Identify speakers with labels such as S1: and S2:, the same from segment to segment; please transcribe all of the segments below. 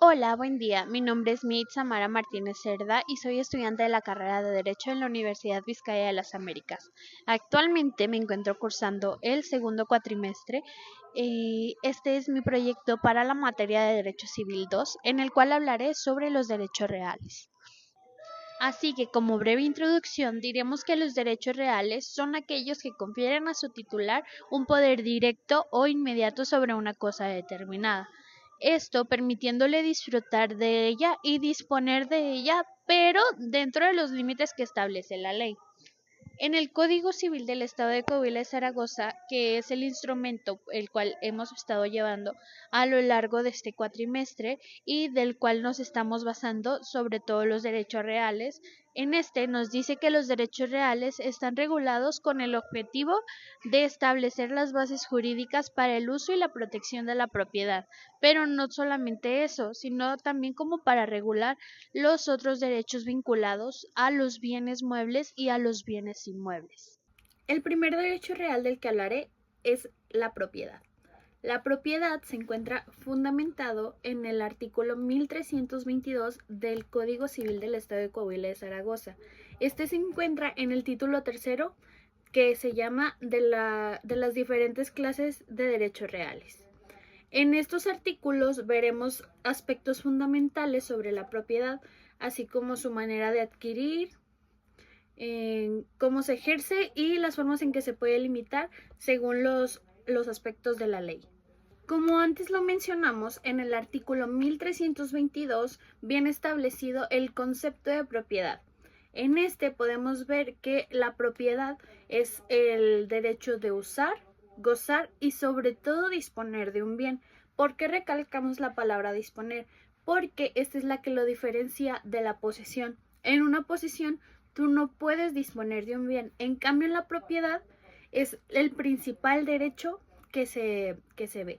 S1: Hola, buen día. Mi nombre es Samara Martínez Cerda y soy estudiante de la carrera de Derecho en la Universidad Vizcaya de las Américas. Actualmente me encuentro cursando el segundo cuatrimestre y este es mi proyecto para la materia de Derecho Civil 2, en el cual hablaré sobre los derechos reales. Así que como breve introducción diremos que los derechos reales son aquellos que confieren a su titular un poder directo o inmediato sobre una cosa determinada. Esto permitiéndole disfrutar de ella y disponer de ella, pero dentro de los límites que establece la ley. En el Código Civil del Estado de Coahuila y Zaragoza, que es el instrumento el cual hemos estado llevando a lo largo de este cuatrimestre y del cual nos estamos basando sobre todos los derechos reales, en este nos dice que los derechos reales están regulados con el objetivo de establecer las bases jurídicas para el uso y la protección de la propiedad, pero no solamente eso, sino también como para regular los otros derechos vinculados a los bienes muebles y a los bienes inmuebles.
S2: El primer derecho real del que hablaré es la propiedad. La propiedad se encuentra fundamentado en el artículo 1322 del Código Civil del Estado de Coahuila de Zaragoza. Este se encuentra en el título tercero que se llama de las diferentes clases de derechos reales. En estos artículos veremos aspectos fundamentales sobre la propiedad, así como su manera de adquirir, cómo se ejerce y las formas en que se puede limitar según los aspectos de la ley. Como antes lo mencionamos, en el artículo 1322 viene establecido el concepto de propiedad. En este podemos ver que la propiedad es el derecho de usar, gozar y sobre todo disponer de un bien. ¿Por qué recalcamos la palabra disponer? Porque esta es la que lo diferencia de la posesión. En una posesión tú no puedes disponer de un bien. En cambio, en la propiedad es el principal derecho que se ve.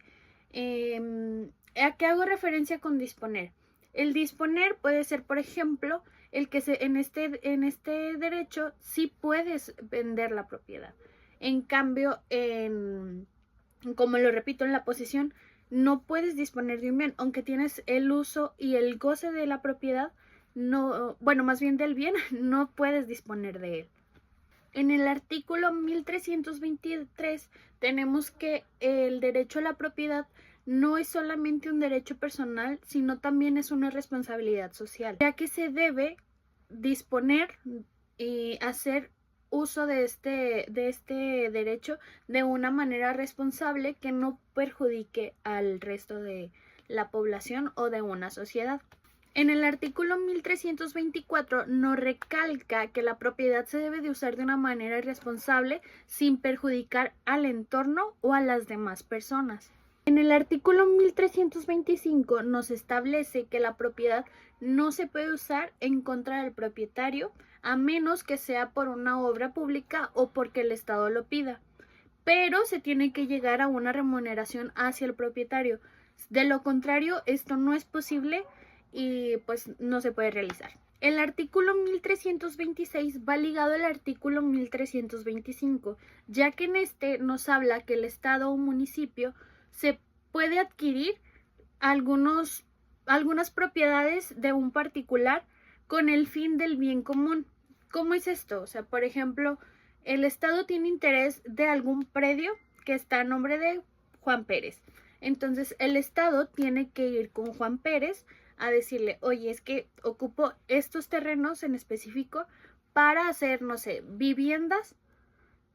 S2: ¿A qué hago referencia con disponer? El disponer puede ser, por ejemplo, el que en este derecho sí puedes vender la propiedad. En cambio, como lo repito, en la posesión no puedes disponer de un bien, aunque tienes el uso y el goce de la propiedad, no, bueno, más bien del bien, no puedes disponer de él. En el artículo 1323 tenemos que el derecho a la propiedad no es solamente un derecho personal, sino también es una responsabilidad social, ya que se debe disponer y hacer uso de este derecho de una manera responsable que no perjudique al resto de la población o de una sociedad. En el artículo 1324 nos recalca que la propiedad se debe de usar de una manera responsable sin perjudicar al entorno o a las demás personas. En el artículo 1325 nos establece que la propiedad no se puede usar en contra del propietario a menos que sea por una obra pública o porque el Estado lo pida, pero se tiene que llegar a una remuneración hacia el propietario. De lo contrario, esto no es posible y pues no se puede realizar. El artículo 1326 va ligado al artículo 1325, ya que en este nos habla que el Estado o municipio se puede adquirir algunas propiedades de un particular con el fin del bien común. ¿Cómo es esto? O sea, por ejemplo, el Estado tiene interés de algún predio que está a nombre de Juan Pérez. Entonces, el Estado tiene que ir con Juan Pérez a decirle, oye, es que ocupo estos terrenos en específico para hacer, no sé, viviendas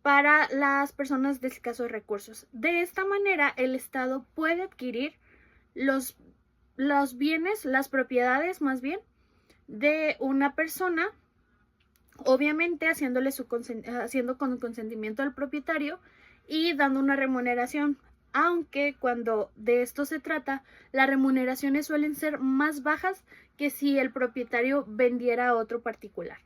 S2: para las personas de escasos recursos. De esta manera, el Estado puede adquirir los, los bienes, las propiedades más bien, de una persona, obviamente haciendo con consentimiento del propietario y dando una remuneración. Aunque cuando de esto se trata, las remuneraciones suelen ser más bajas que si el propietario vendiera a otro particular.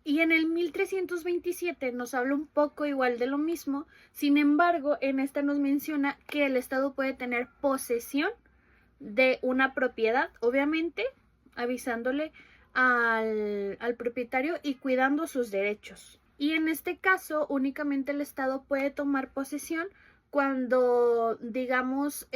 S2: Y en el 1327 nos habla un poco igual de lo mismo, sin embargo, en esta nos menciona que el Estado puede tener posesión de una propiedad, obviamente avisándole al propietario y cuidando sus derechos. Y en este caso, únicamente el Estado puede tomar posesión cuando, digamos,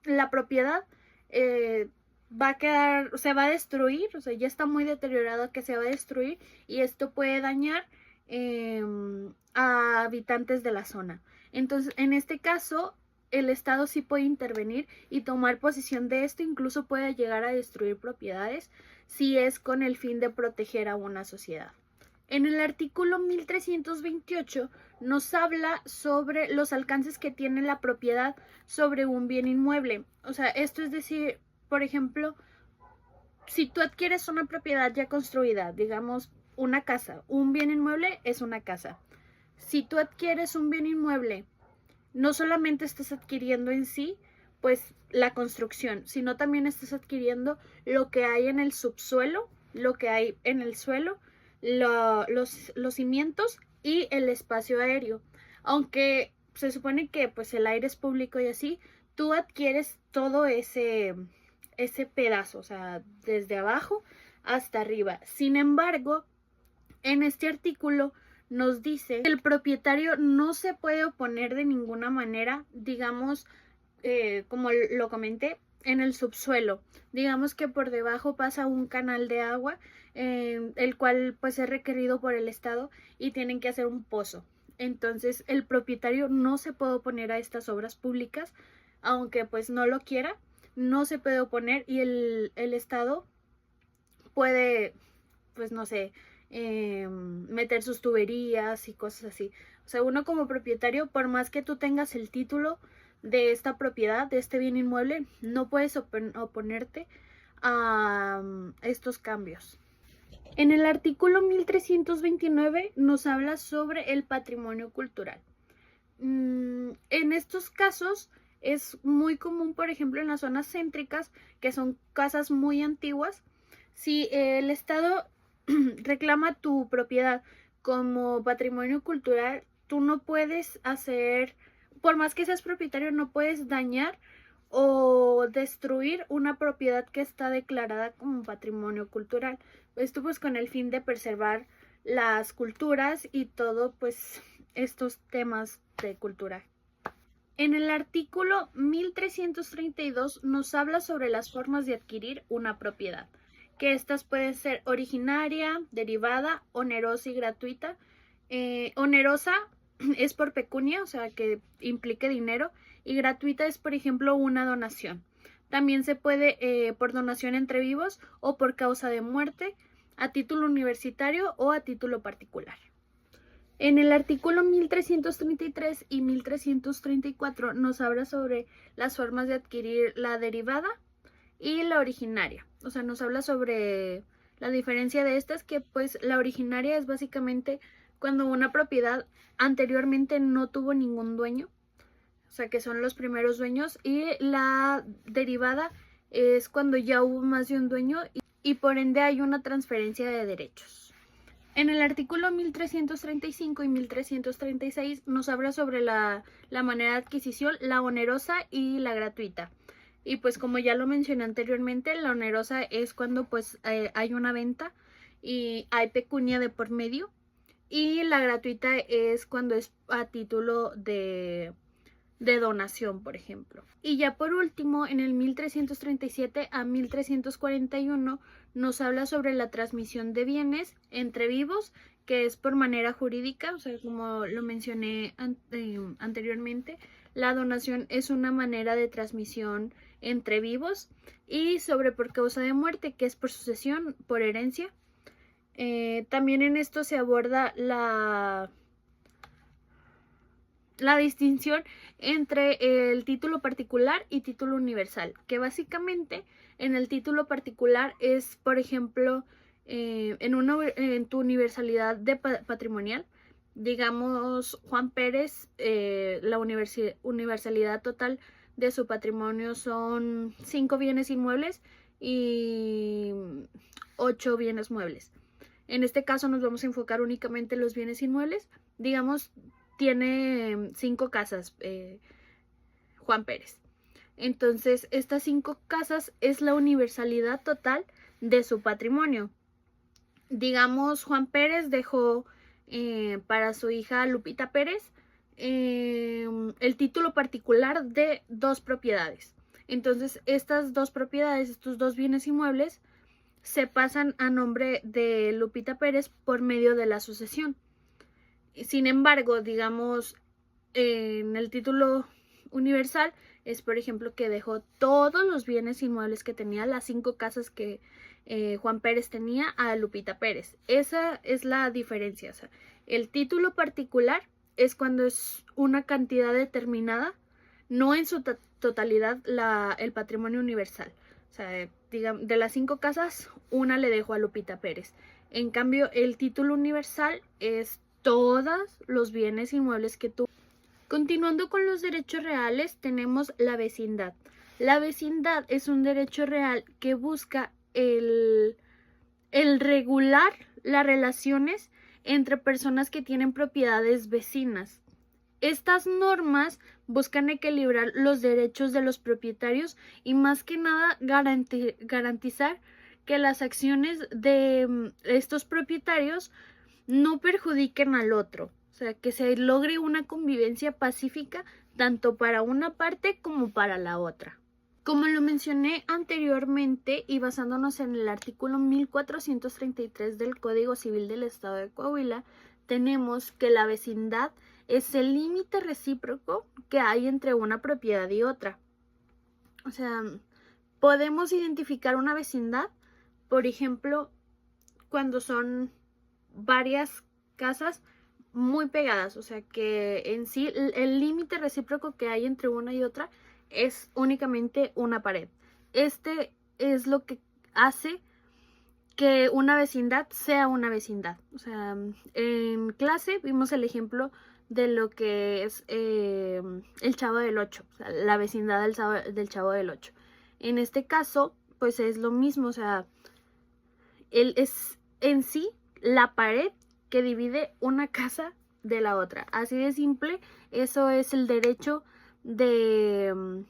S2: la propiedad va a quedar, se va a destruir, o sea, ya está muy deteriorado que se va a destruir y esto puede dañar a habitantes de la zona. Entonces, en este caso, el Estado sí puede intervenir y tomar posesión de esto, incluso puede llegar a destruir propiedades si es con el fin de proteger a una sociedad. En el artículo 1328 nos habla sobre los alcances que tiene la propiedad sobre un bien inmueble. O sea, esto es decir, por ejemplo, si tú adquieres una propiedad ya construida, digamos una casa, un bien inmueble es una casa. Si tú adquieres un bien inmueble, no solamente estás adquiriendo en sí, pues la construcción, sino también estás adquiriendo lo que hay en el subsuelo, lo que hay en el suelo, los cimientos y el espacio aéreo. Aunque se supone que pues el aire es público y así, tú adquieres todo ese pedazo, o sea, desde abajo hasta arriba. Sin embargo, en este artículo nos dice que el propietario no se puede oponer de ninguna manera, digamos, como lo comenté, en el subsuelo. Digamos que por debajo pasa un canal de agua, el cual pues es requerido por el Estado y tienen que hacer un pozo. Entonces el propietario no se puede oponer a estas obras públicas, aunque pues no lo quiera, no se puede oponer y el Estado puede, pues no sé, meter sus tuberías y cosas así. O sea, uno como propietario, por más que tú tengas el título de esta propiedad, de este bien inmueble, no puedes oponerte a estos cambios. En el artículo 1329 nos habla sobre el patrimonio cultural. En estos casos es muy común, por ejemplo, en las zonas céntricas, que son casas muy antiguas, si el Estado reclama tu propiedad como patrimonio cultural, tú no puedes hacer, por más que seas propietario, no puedes dañar o destruir una propiedad que está declarada como patrimonio cultural. Esto pues con el fin de preservar las culturas y todo pues estos temas de cultura. En el artículo 1332 nos habla sobre las formas de adquirir una propiedad, que estas pueden ser originaria, derivada, onerosa y gratuita. Onerosa es por pecunia, o sea, que implique dinero, y gratuita es, por ejemplo, una donación. También se puede por donación entre vivos o por causa de muerte, a título universitario o a título particular. En el artículo 1333 y 1334 nos habla sobre las formas de adquirir la derivada y la originaria. O sea, nos habla sobre la diferencia de estas, que pues la originaria es básicamente cuando una propiedad anteriormente no tuvo ningún dueño, o sea, que son los primeros dueños, y la derivada es cuando ya hubo más de un dueño y por ende hay una transferencia de derechos. En el artículo 1335 y 1336 nos habla sobre la manera de adquisición, la onerosa y la gratuita. Y pues como ya lo mencioné anteriormente, la onerosa es cuando pues hay una venta y hay pecunia de por medio. Y la gratuita es cuando es a título de donación, por ejemplo. Y ya por último, en el 1337 a 1341 nos habla sobre la transmisión de bienes entre vivos, que es por manera jurídica, o sea, como lo mencioné anteriormente, la donación es una manera de transmisión entre vivos, y sobre por causa de muerte, que es por sucesión, por herencia. También en esto se aborda la distinción entre el título particular y título universal, que básicamente en el título particular es, por ejemplo, en tu universalidad de patrimonial, digamos, Juan Pérez, la universalidad total de su patrimonio son 5 bienes inmuebles y 8 bienes muebles. En este caso nos vamos a enfocar únicamente en los bienes inmuebles. Digamos, tiene 5 casas, Juan Pérez. Entonces, estas 5 casas es la universalidad total de su patrimonio. Digamos, Juan Pérez dejó para su hija Lupita Pérez el título particular de 2 propiedades. Entonces, estas dos propiedades, estos dos bienes inmuebles, se pasan a nombre de Lupita Pérez por medio de la sucesión. Sin embargo, digamos, en el título universal es, por ejemplo, que dejó todos los bienes inmuebles que tenía, las 5 casas que Juan Pérez tenía, a Lupita Pérez. Esa es la diferencia. O sea, el título particular es cuando es una cantidad determinada, no en su totalidad el patrimonio universal. O sea, digamos, de las 5 casas, una le dejó a Lupita Pérez. En cambio, el título universal es todos los bienes inmuebles que tuvo. Continuando con los derechos reales, tenemos la vecindad. La vecindad es un derecho real que busca el regular las relaciones entre personas que tienen propiedades vecinas. Estas normas buscan equilibrar los derechos de los propietarios y más que nada garantizar que las acciones de estos propietarios no perjudiquen al otro. O sea, que se logre una convivencia pacífica tanto para una parte como para la otra. Como lo mencioné anteriormente y basándonos en el artículo 1433 del Código Civil del Estado de Coahuila, tenemos que la vecindad es el límite recíproco que hay entre una propiedad y otra. O sea, podemos identificar una vecindad, por ejemplo, cuando son varias casas muy pegadas, o sea que en sí el límite recíproco que hay entre una y otra es únicamente una pared. Este es lo que hace que una vecindad sea una vecindad. O sea, en clase vimos el ejemplo de lo que es el Chavo del Ocho, o sea, la vecindad del Chavo del Ocho. En este caso, pues es lo mismo, o sea, él es en sí la pared que divide una casa de la otra. Así de simple, eso es el derecho de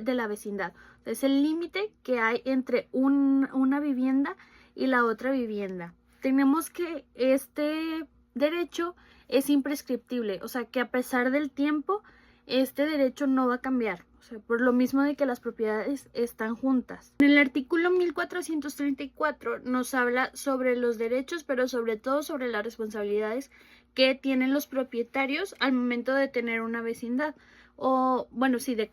S2: la vecindad. Es el límite que hay entre una vivienda y la otra vivienda. Tenemos que este derecho es imprescriptible, o sea que a pesar del tiempo, este derecho no va a cambiar. O sea, por lo mismo de que las propiedades están juntas. En el artículo 1434 nos habla sobre los derechos, pero sobre todo sobre las responsabilidades que tienen los propietarios al momento de tener una vecindad. O, bueno, sí, de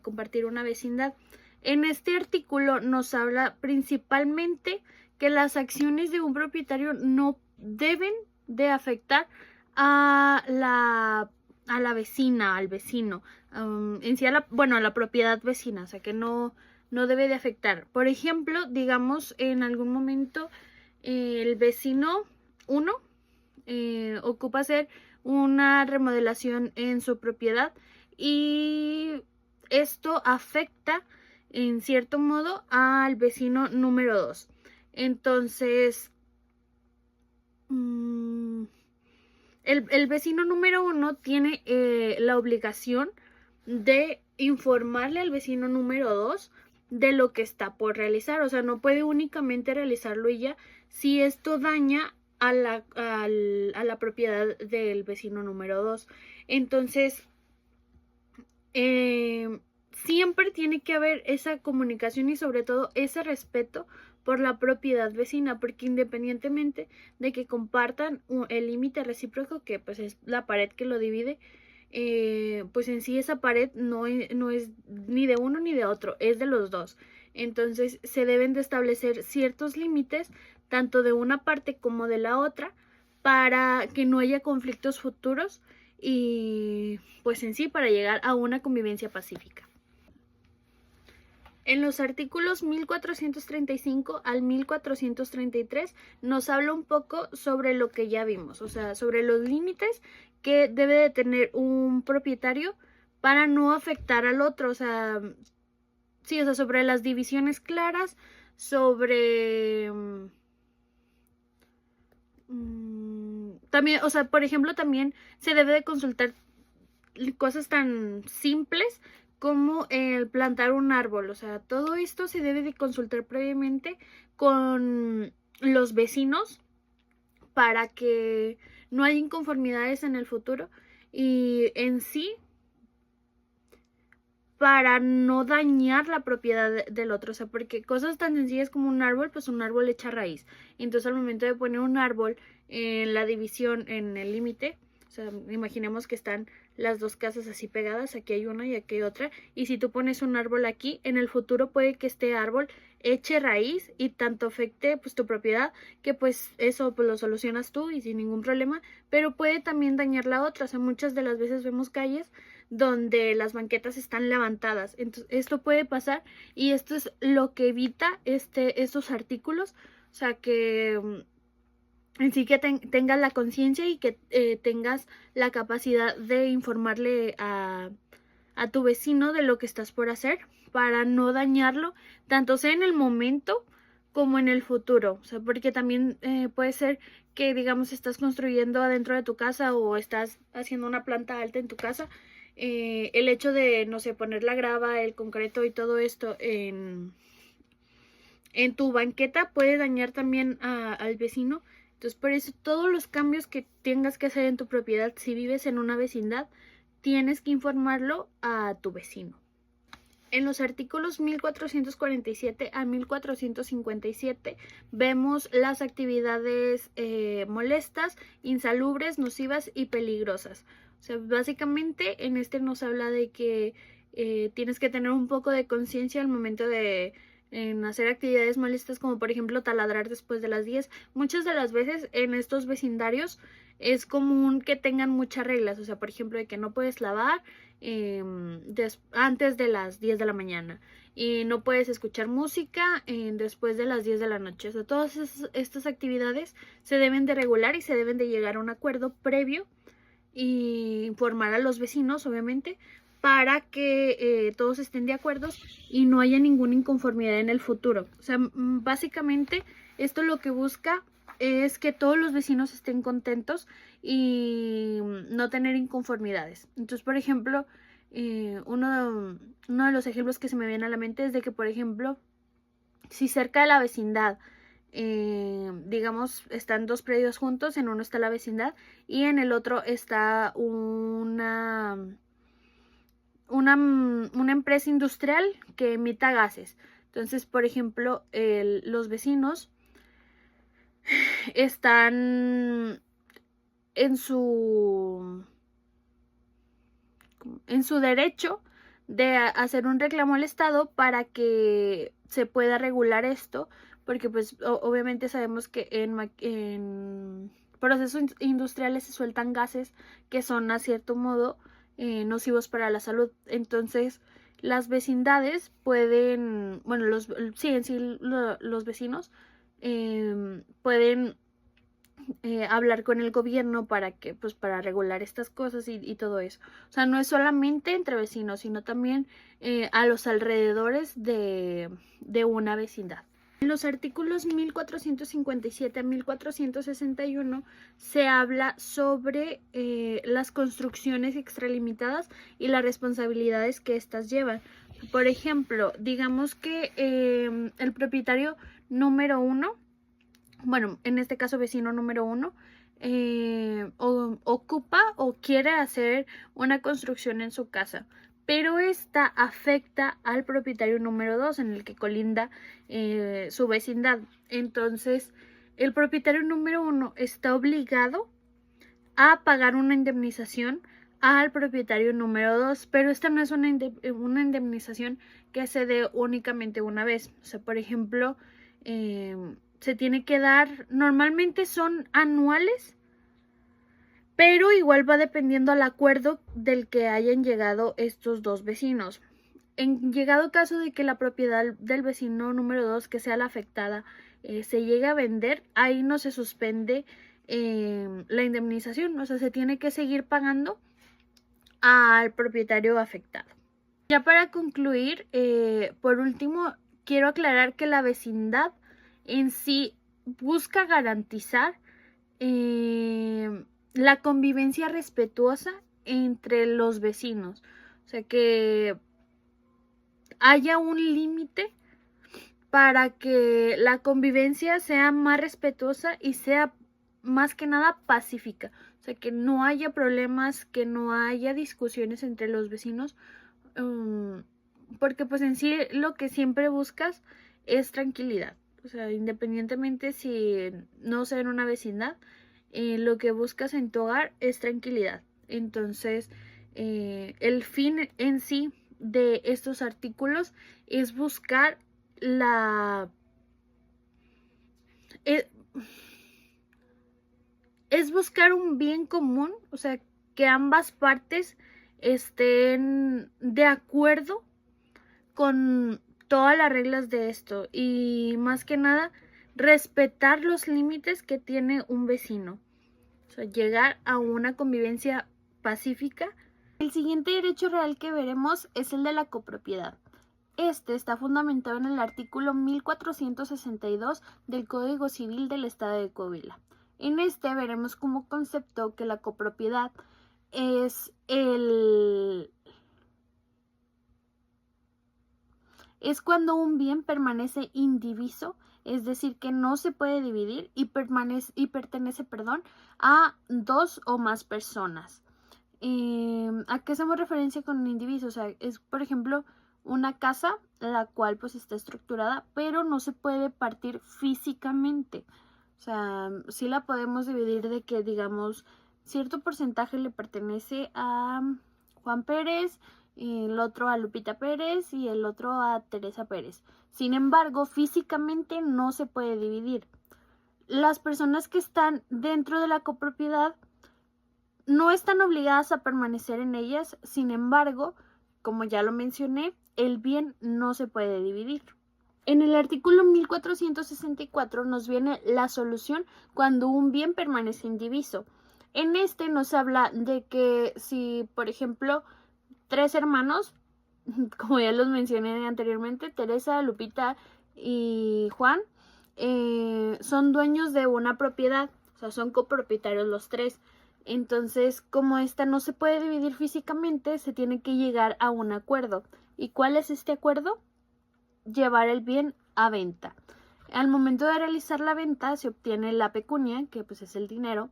S2: compartir una vecindad. En este artículo nos habla principalmente que las acciones de un propietario no deben de afectar a la vecina, al vecino, en sí a la propiedad vecina, o sea que no debe de afectar. Por ejemplo, digamos en algún momento el vecino 1 ocupa hacer una remodelación en su propiedad y esto afecta en cierto modo al vecino número 2. Entonces, el vecino número 1 tiene la obligación de informarle al vecino número 2 de lo que está por realizar. O sea, no puede únicamente realizarlo ella si esto daña a la propiedad del vecino número 2. Entonces, siempre tiene que haber esa comunicación y sobre todo ese respeto por la propiedad vecina, porque independientemente de que compartan el límite recíproco, que pues es la pared que lo divide, pues en sí esa pared no es ni de uno ni de otro, es de los dos. Entonces se deben de establecer ciertos límites, tanto de una parte como de la otra, para que no haya conflictos futuros y pues en sí para llegar a una convivencia pacífica. En los artículos 1435 al 1433 nos habla un poco sobre lo que ya vimos, o sea, sobre los límites que debe de tener un propietario para no afectar al otro, o sea, sí, o sea, sobre las divisiones claras, sobre también, o sea, por ejemplo, también se debe de consultar cosas tan simples como el plantar un árbol. O sea, todo esto se debe de consultar previamente con los vecinos para que no haya inconformidades en el futuro y en sí para no dañar la propiedad del otro. O sea, porque cosas tan sencillas como un árbol, pues un árbol echa raíz. Entonces al momento de poner un árbol en la división, en el límite, o sea, imaginemos que están las dos casas así pegadas, aquí hay una y aquí hay otra, y si tú pones un árbol aquí, en el futuro puede que este árbol eche raíz y tanto afecte pues tu propiedad, que pues eso pues lo solucionas tú y sin ningún problema, pero puede también dañar la otra. O sea, muchas de las veces vemos calles donde las banquetas están levantadas, entonces esto puede pasar y esto es lo que evita estos artículos. O sea, que en sí que tengas la conciencia y que tengas la capacidad de informarle a tu vecino de lo que estás por hacer para no dañarlo, tanto sea en el momento como en el futuro. O sea, porque también puede ser que, digamos, estás construyendo adentro de tu casa o estás haciendo una planta alta en tu casa. El hecho de, no sé, poner la grava, el concreto y todo esto en tu banqueta puede dañar también al vecino. Entonces, por eso todos los cambios que tengas que hacer en tu propiedad, si vives en una vecindad, tienes que informarlo a tu vecino. En los artículos 1447 a 1457 vemos las actividades molestas, insalubres, nocivas y peligrosas. O sea, básicamente en este nos habla de que tienes que tener un poco de conciencia al momento de hacer actividades molestas, como por ejemplo taladrar después de las 10. Muchas de las veces en estos vecindarios es común que tengan muchas reglas. O sea, por ejemplo, de que no puedes lavar antes de las 10 de la mañana y no puedes escuchar música después de las 10 de la noche. O sea, todas estas actividades se deben de regular y se deben de llegar a un acuerdo previo y informar a los vecinos, obviamente, para que todos estén de acuerdo y no haya ninguna inconformidad en el futuro. O sea, básicamente esto lo que busca es que todos los vecinos estén contentos y no tener inconformidades. Entonces, por ejemplo, uno de los ejemplos que se me viene a la mente es de que, por ejemplo, si cerca de la vecindad, digamos, están dos predios juntos, en uno está la vecindad y en el otro está una empresa industrial que emita gases. Entonces, por ejemplo, los vecinos están en su derecho de hacer un reclamo al Estado para que se pueda regular esto, porque pues obviamente sabemos que en procesos industriales se sueltan gases que son a cierto modo nocivos para la salud. Entonces las vecindades pueden, bueno, los vecinos pueden hablar con el gobierno para que, pues, para regular estas cosas y todo eso. O sea, no es solamente entre vecinos, sino también a los alrededores de una vecindad. En los artículos 1457 a 1461 se habla sobre las construcciones extralimitadas y las responsabilidades que éstas llevan. Por ejemplo, digamos que el propietario número 1, bueno, en este caso vecino número 1, ocupa o quiere hacer una construcción en su casa, pero esta afecta al propietario número 2 en el que colinda su vecindad. Entonces, el propietario número 1 está obligado a pagar una indemnización al propietario número 2, pero esta no es una indemnización que se dé únicamente una vez. O sea, por ejemplo, se tiene que dar, normalmente son anuales, pero igual va dependiendo al acuerdo del que hayan llegado estos dos vecinos. En llegado caso de que la propiedad del vecino número 2, que sea la afectada, se llegue a vender, ahí no se suspende la indemnización. O sea, se tiene que seguir pagando al propietario afectado. Ya para concluir, por último, quiero aclarar que la vecindad en sí busca garantizar la convivencia respetuosa entre los vecinos. O sea, que haya un límite para que la convivencia sea más respetuosa y sea más que nada pacífica. O sea, que no haya problemas, que no haya discusiones entre los vecinos, porque pues en sí lo que siempre buscas es tranquilidad. O sea, independientemente si no sea en una vecindad, lo que buscas en tu hogar es tranquilidad. Entonces, el fin en sí de estos artículos es buscar eh, es buscar un bien común, o sea, que ambas partes estén de acuerdo con todas las reglas de esto y más que nada respetar los límites que tiene un vecino. O sea, llegar a una convivencia pacífica. El siguiente derecho real que veremos es el de la copropiedad. Este está fundamentado en el artículo 1462 del Código Civil del Estado de Coahuila. En este veremos como concepto que la copropiedad es cuando un bien permanece indiviso, es decir, que no se puede dividir y pertenece, a dos o más personas. ¿A qué hacemos referencia con indiviso? O sea, es, por ejemplo, una casa, la cual pues está estructurada, pero no se puede partir físicamente. O sea, sí la podemos dividir de que, digamos, cierto porcentaje le pertenece a Juan Pérez, y el otro a Lupita Pérez y el otro a Teresa Pérez. Sin embargo, físicamente no se puede dividir. Las personas que están dentro de la copropiedad no están obligadas a permanecer en ellas, sin embargo, como ya lo mencioné, el bien no se puede dividir. En el artículo 1464 nos viene la solución cuando un bien permanece indiviso. En este nos habla de que si, por ejemplo, tres hermanos, como ya los mencioné anteriormente, Teresa, Lupita y Juan, son dueños de una propiedad, o sea, son copropietarios los tres. Entonces, como esta no se puede dividir físicamente, se tiene que llegar a un acuerdo. ¿Y cuál es este acuerdo? Llevar el bien a venta. Al momento de realizar la venta se obtiene la pecunia, que pues es el dinero.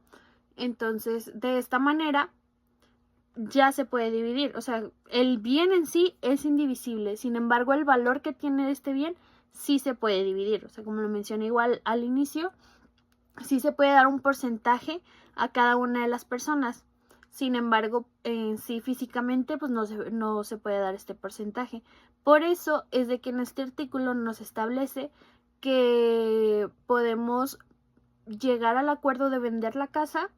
S2: Entonces, de esta manera ya se puede dividir. O sea, el bien en sí es indivisible. Sin embargo, el valor que tiene este bien sí se puede dividir. O sea, como lo mencioné igual al inicio, sí se puede dar un porcentaje a cada una de las personas. Sin embargo, en sí físicamente pues no se puede dar este porcentaje. Por eso es de que en este artículo nos establece que podemos llegar al acuerdo de vender la casa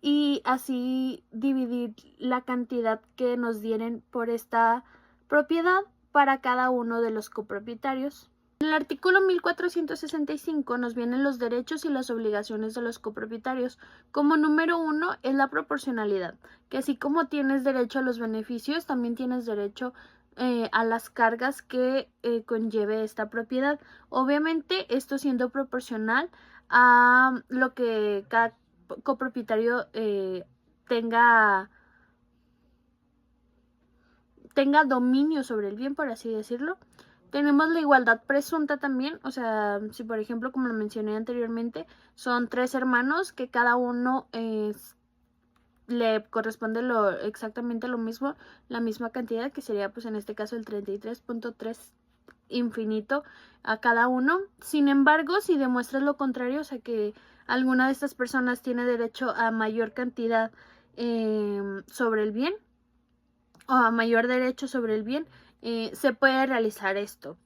S2: y así dividir la cantidad que nos dieren por esta propiedad para cada uno de los copropietarios. En el artículo 1465 nos vienen los derechos y las obligaciones de los copropietarios. Como número 1 es la proporcionalidad, que así como tienes derecho a los beneficios, también tienes derecho a las cargas que conlleve esta propiedad. Obviamente esto siendo proporcional a lo que cada copropietario tenga dominio sobre el bien, por así decirlo. Tenemos la igualdad presunta también, o sea, si por ejemplo, como lo mencioné anteriormente, son tres hermanos que cada uno le corresponde exactamente lo mismo, la misma cantidad, que sería pues en este caso el 33.3 infinito a cada uno. Sin embargo, si demuestras lo contrario, o sea que alguna de estas personas tiene derecho a mayor cantidad sobre el bien, o a mayor derecho sobre el bien, se puede realizar esto.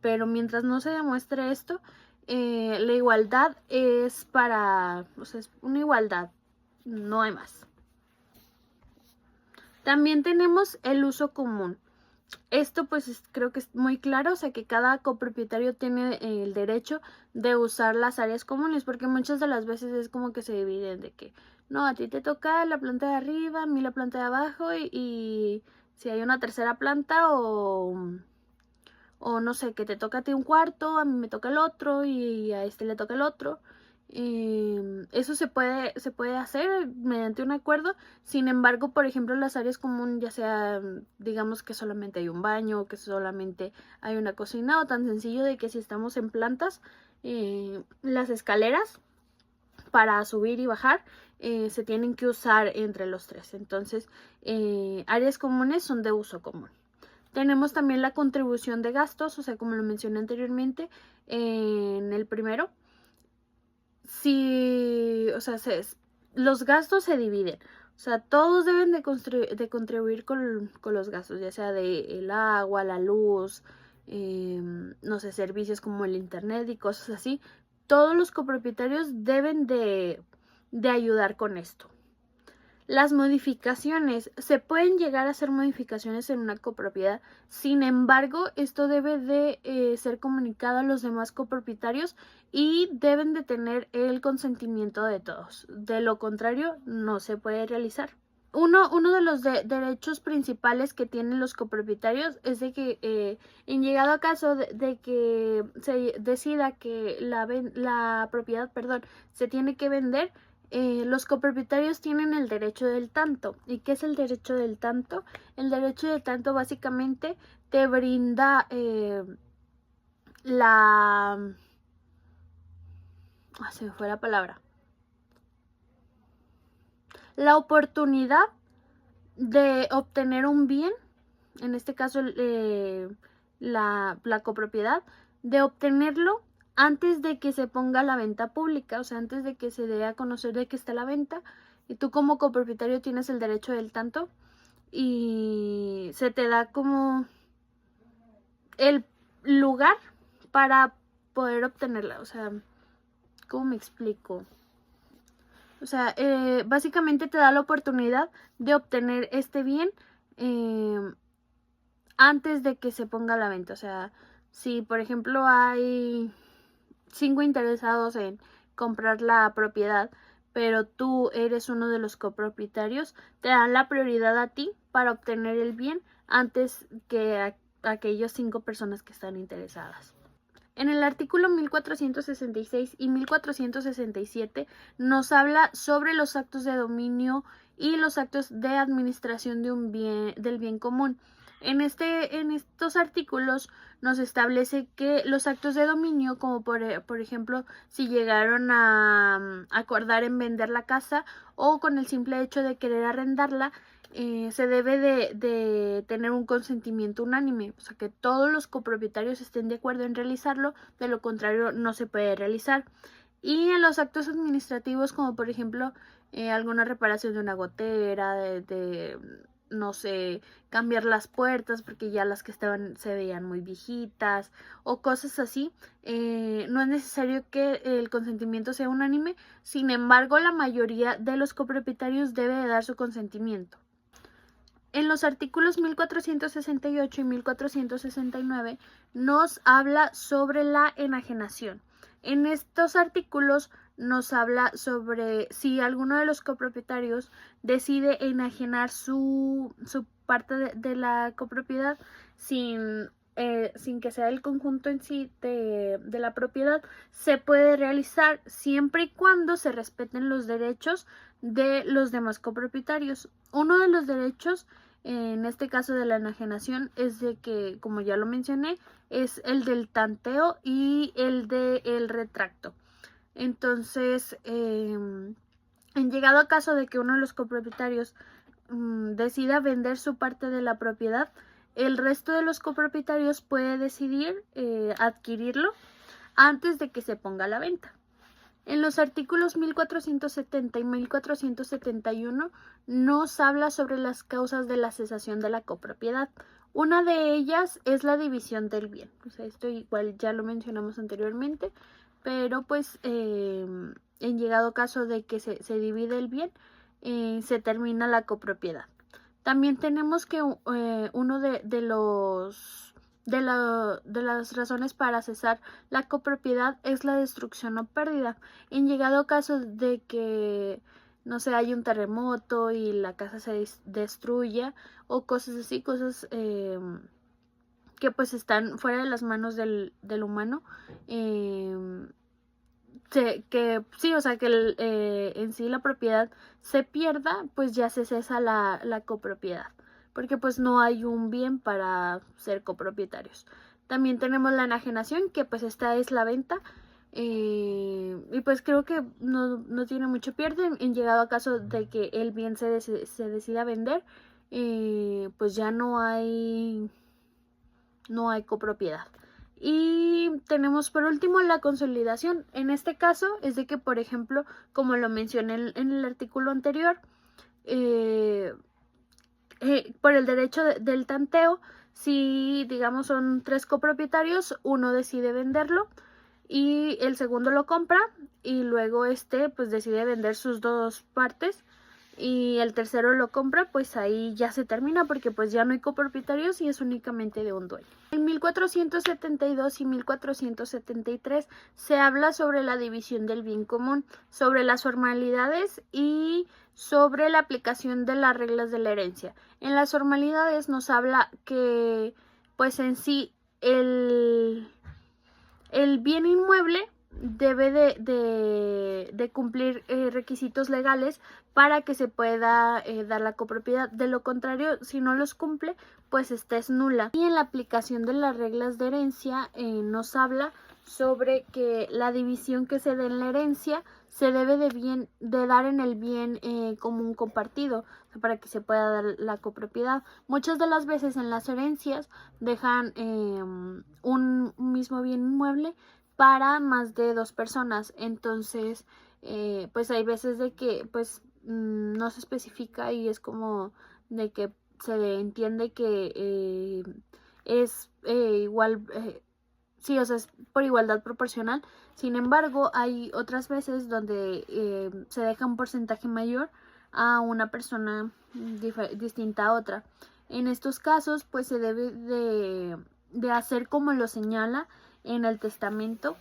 S2: Pero mientras no se demuestre esto, la igualdad es o sea, es una igualdad, no hay más. También tenemos el uso común. Esto pues creo que es muy claro, o sea que cada copropietario tiene el derecho de usar las áreas comunes, porque muchas de las veces es como que se dividen de que no, a ti te toca la planta de arriba, a mí la planta de abajo y si hay una tercera planta o no sé, que te toca a ti un cuarto, a mí me toca el otro y a este le toca el otro. Eso se puede hacer mediante un acuerdo. Sin embargo, por ejemplo, las áreas comunes, ya sea, digamos que solamente hay un baño, que solamente hay una cocina, o tan sencillo de que si estamos en plantas, las escaleras para subir y bajar se tienen que usar entre los tres. Entonces, áreas comunes son de uso común. Tenemos también la contribución de gastos, o sea, como lo mencioné anteriormente en el primero. Si, o sea, los gastos se dividen. O sea, todos deben de contribuir con los gastos, ya sea de el agua, la luz, no sé, servicios como el internet y cosas así. Todos los copropietarios deben de ayudar con esto. Las modificaciones. Se pueden llegar a hacer modificaciones en una copropiedad. Sin embargo, esto debe de ser comunicado a los demás copropietarios y deben de tener el consentimiento de todos. De lo contrario, no se puede realizar. Uno de los derechos principales que tienen los copropietarios es de que en llegado a caso de que se decida que la propiedad, perdón, se tiene que vender, los copropietarios tienen el derecho del tanto. ¿Y qué es el derecho del tanto? El derecho del tanto básicamente te brinda se me fue la palabra. La oportunidad de obtener un bien, en este caso la copropiedad, de obtenerlo antes de que se ponga a la venta pública, o sea, antes de que se dé a conocer de que está a la venta, y tú como copropietario tienes el derecho del tanto y se te da como el lugar para poder obtenerla. O sea, ¿cómo me explico? O sea, básicamente te da la oportunidad de obtener este bien antes de que se ponga a la venta. O sea, si por ejemplo hay 5 interesados en comprar la propiedad, pero tú eres uno de los copropietarios, te dan la prioridad a ti para obtener el bien antes que a aquellas 5 personas que están interesadas. En el artículo 1466 y 1467 nos habla sobre los actos de dominio y los actos de administración de del bien común. En estos artículos nos establece que los actos de dominio, como por ejemplo, si llegaron a acordar en vender la casa o con el simple hecho de querer arrendarla, se debe de tener un consentimiento unánime, o sea, que todos los copropietarios estén de acuerdo en realizarlo, de lo contrario no se puede realizar. Y en los actos administrativos, como por ejemplo alguna reparación de una gotera, no sé, cambiar las puertas porque ya las que estaban se veían muy viejitas o cosas así, no es necesario que el consentimiento sea unánime. Sin embargo, la mayoría de los copropietarios debe de dar su consentimiento. En los artículos 1468 y 1469 nos habla sobre la enajenación. En estos artículos nos habla sobre si alguno de los copropietarios decide enajenar su parte de la copropiedad sin que sea el conjunto en sí de la propiedad, se puede realizar siempre y cuando se respeten los derechos de los demás copropietarios. Uno de los derechos, en este caso de la enajenación, es de que, como ya lo mencioné, es el del tanteo y el del retracto. Entonces, en llegado a caso de que uno de los copropietarios decida vender su parte de la propiedad, el resto de los copropietarios puede decidir adquirirlo antes de que se ponga a la venta. En los artículos 1470 y 1471 nos habla sobre las causas de la cesación de la copropiedad. Una de ellas es la división del bien. O sea, esto igual ya lo mencionamos anteriormente, pero pues en llegado caso de que se divide el bien, se termina la copropiedad. También tenemos que uno de las razones para cesar la copropiedad es la destrucción o pérdida. En llegado caso de que, no sé, hay un terremoto y la casa se destruya o cosas así, cosas que pues están fuera de las manos del humano, que sí, o sea, que en sí la propiedad se pierda, pues ya se cesa la copropiedad, porque pues no hay un bien para ser copropietarios. También tenemos la enajenación, que pues esta es la venta, y pues creo que no tiene mucho pierde en llegado a caso de que el bien se decida vender, pues ya no hay no hay copropiedad. Y tenemos por último la consolidación. En este caso es de que, por ejemplo, como lo mencioné en el artículo anterior, por el derecho del tanteo, si digamos son 3 copropietarios, uno decide venderlo y el segundo lo compra y luego pues decide vender sus 2 partes y el tercero lo compra, pues ahí ya se termina porque pues ya no hay copropietarios y es únicamente de un dueño. En 1472 y 1473 se habla sobre la división del bien común, sobre las formalidades y sobre la aplicación de las reglas de la herencia. En las formalidades nos habla que pues en sí el bien inmueble debe de cumplir requisitos legales para que se pueda dar la copropiedad. De lo contrario, si no los cumple, pues esta es nula. Y en la aplicación de las reglas de herencia nos habla sobre que la división que se dé en la herencia se debe de dar en el bien común compartido, para que se pueda dar la copropiedad. Muchas de las veces en las herencias dejan un mismo bien inmueble para más de 2 personas, entonces pues hay veces de que pues no se especifica y es como de que se entiende que es igual, sí, o sea, es por igualdad proporcional. Sin embargo, hay otras veces donde se deja un porcentaje mayor a una persona distinta a otra. En estos casos, pues se debe de hacer como lo señala en el testamento,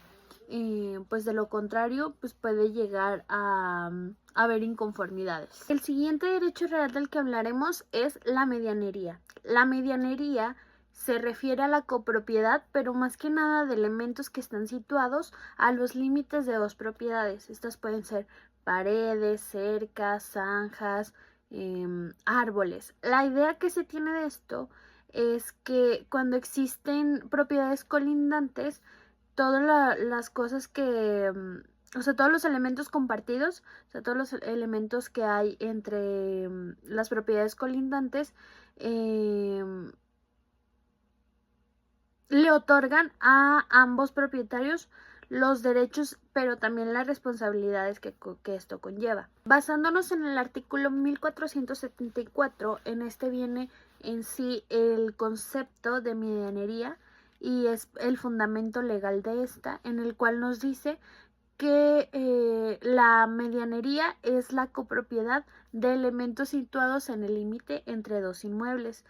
S2: pues de lo contrario, pues puede llegar a haber inconformidades. El siguiente derecho real del que hablaremos es la medianería. La medianería se refiere a la copropiedad, pero más que nada de elementos que están situados a los límites de 2 propiedades. Estas pueden ser paredes, cercas, zanjas, árboles. La idea que se tiene de esto es que cuando existen propiedades colindantes, todas las cosas que, o sea, todos los elementos compartidos, o sea, todos los elementos que hay entre las propiedades colindantes, le otorgan a ambos propietarios los derechos, pero también las responsabilidades que esto conlleva. Basándonos en el artículo 1474, en este viene en sí el concepto de medianería y es el fundamento legal de esta, en el cual nos dice que la medianería es la copropiedad de elementos situados en el límite entre 2 inmuebles.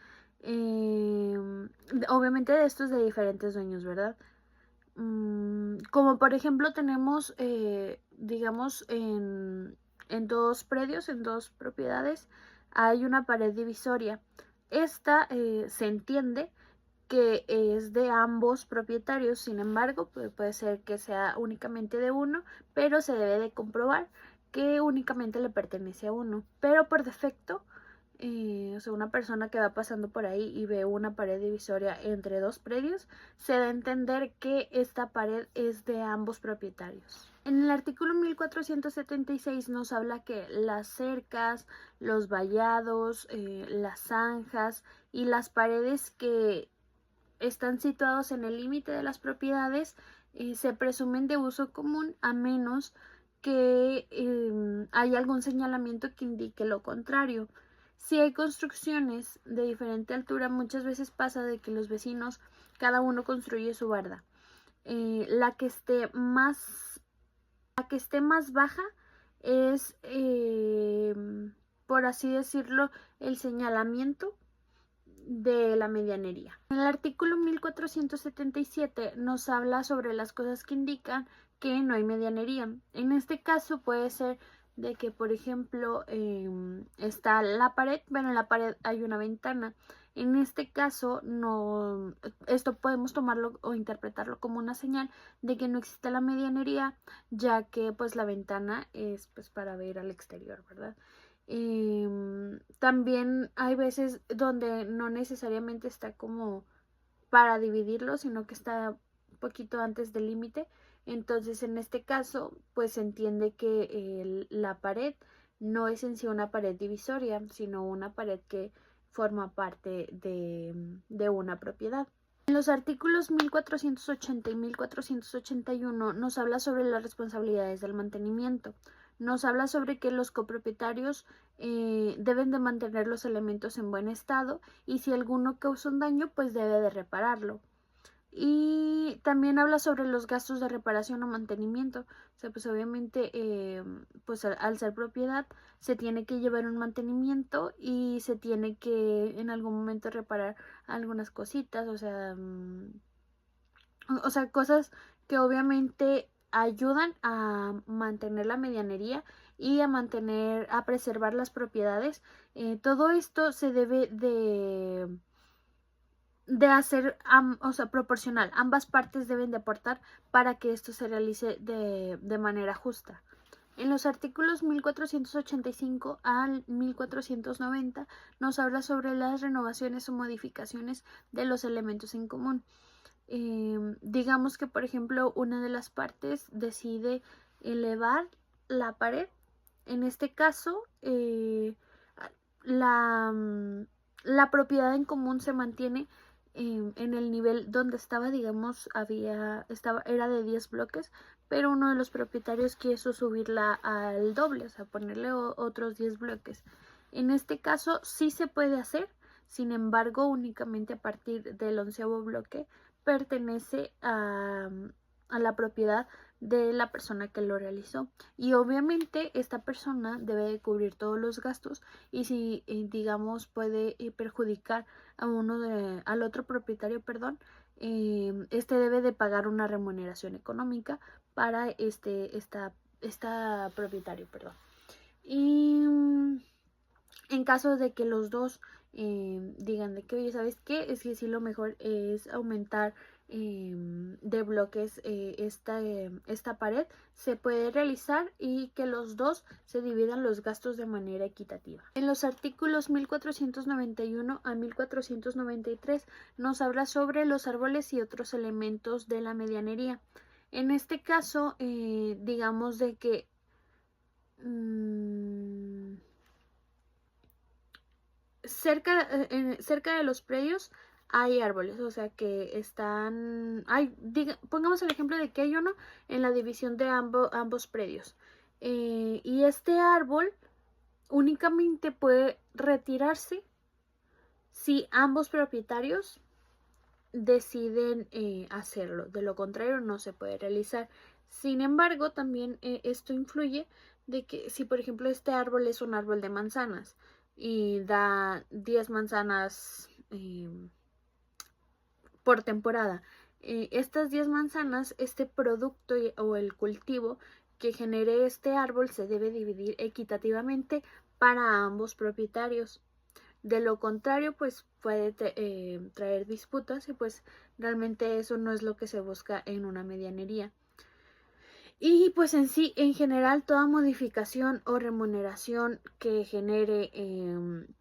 S2: Obviamente de estos de diferentes dueños, ¿verdad? Como por ejemplo tenemos, digamos, en 2 predios, en 2 propiedades, hay una pared divisoria. Esta se entiende que es de ambos propietarios, sin embargo, puede ser que sea únicamente de uno, pero se debe de comprobar que únicamente le pertenece a uno. Pero por defecto, o sea, una persona que va pasando por ahí y ve una pared divisoria entre 2 predios, se da a entender que esta pared es de ambos propietarios. En el artículo 1476 nos habla que las cercas, los vallados, las zanjas y las paredes que están situados en el límite de las propiedades se presumen de uso común a menos que haya algún señalamiento que indique lo contrario. Si hay construcciones de diferente altura, muchas veces pasa de que los vecinos, cada uno construye su barda. La que esté más baja es, por así decirlo, el señalamiento de la medianería. En el artículo 1477 nos habla sobre las cosas que indican que no hay medianería. En este caso puede ser de que, por ejemplo, está la pared, bueno, en la pared hay una ventana. En este caso, no, esto podemos tomarlo o interpretarlo como una señal de que no existe la medianería, ya que pues la ventana es pues para ver al exterior, ¿verdad? También hay veces donde no necesariamente está como para dividirlo, sino que está un poquito antes del límite. Entonces, en este caso, pues se entiende que la pared no es en sí una pared divisoria, sino una pared que forma parte de una propiedad. En los artículos 1480 y 1481 nos habla sobre las responsabilidades del mantenimiento. Nos habla sobre que los copropietarios deben de mantener los elementos en buen estado y si alguno causa un daño, pues debe de repararlo. Y también habla sobre los gastos de reparación o mantenimiento. O sea, pues obviamente, pues al ser propiedad, se tiene que llevar un mantenimiento y se tiene que en algún momento reparar algunas cositas, o sea, cosas que obviamente ayudan a mantener la medianería y a preservar las propiedades. Todo esto se debe de hacer, o sea, proporcional. Ambas partes deben de aportar para que esto se realice de manera justa. En los artículos 1485 al 1490 nos habla sobre las renovaciones o modificaciones de los elementos en común. Digamos que, por ejemplo, una de las partes decide elevar la pared. En este caso, la, la propiedad en común se mantiene en el nivel donde estaba, digamos, era de 10 bloques, pero uno de los propietarios quiso subirla al doble, o sea, ponerle otros 10 bloques. En este caso sí se puede hacer, sin embargo, únicamente a partir del 11º bloque pertenece a la propiedad de la persona que lo realizó, y obviamente esta persona debe de cubrir todos los gastos y si digamos puede perjudicar al otro propietario, perdón, este debe de pagar una remuneración económica para esta propietario, perdón. Y en caso de que los dos digan de que, oye, ¿sabes qué? Es que sí, lo mejor es aumentar de bloques esta pared, se puede realizar y que los dos se dividan los gastos de manera equitativa. En los artículos 1491 a 1493 nos habla sobre los árboles y otros elementos de la medianería. En este caso, digamos de que cerca de los predios hay árboles, o sea que pongamos el ejemplo de que hay uno en la división de ambos predios. Y este árbol únicamente puede retirarse si ambos propietarios deciden hacerlo, de lo contrario no se puede realizar. Sin embargo, también esto influye de que si por ejemplo este árbol es un árbol de manzanas y da 10 manzanas por temporada, estas 10 manzanas, este producto o el cultivo que genere este árbol se debe dividir equitativamente para ambos propietarios. De lo contrario, pues puede traer disputas y pues realmente eso no es lo que se busca en una medianería. Y pues en sí, en general, toda modificación o remuneración que genere en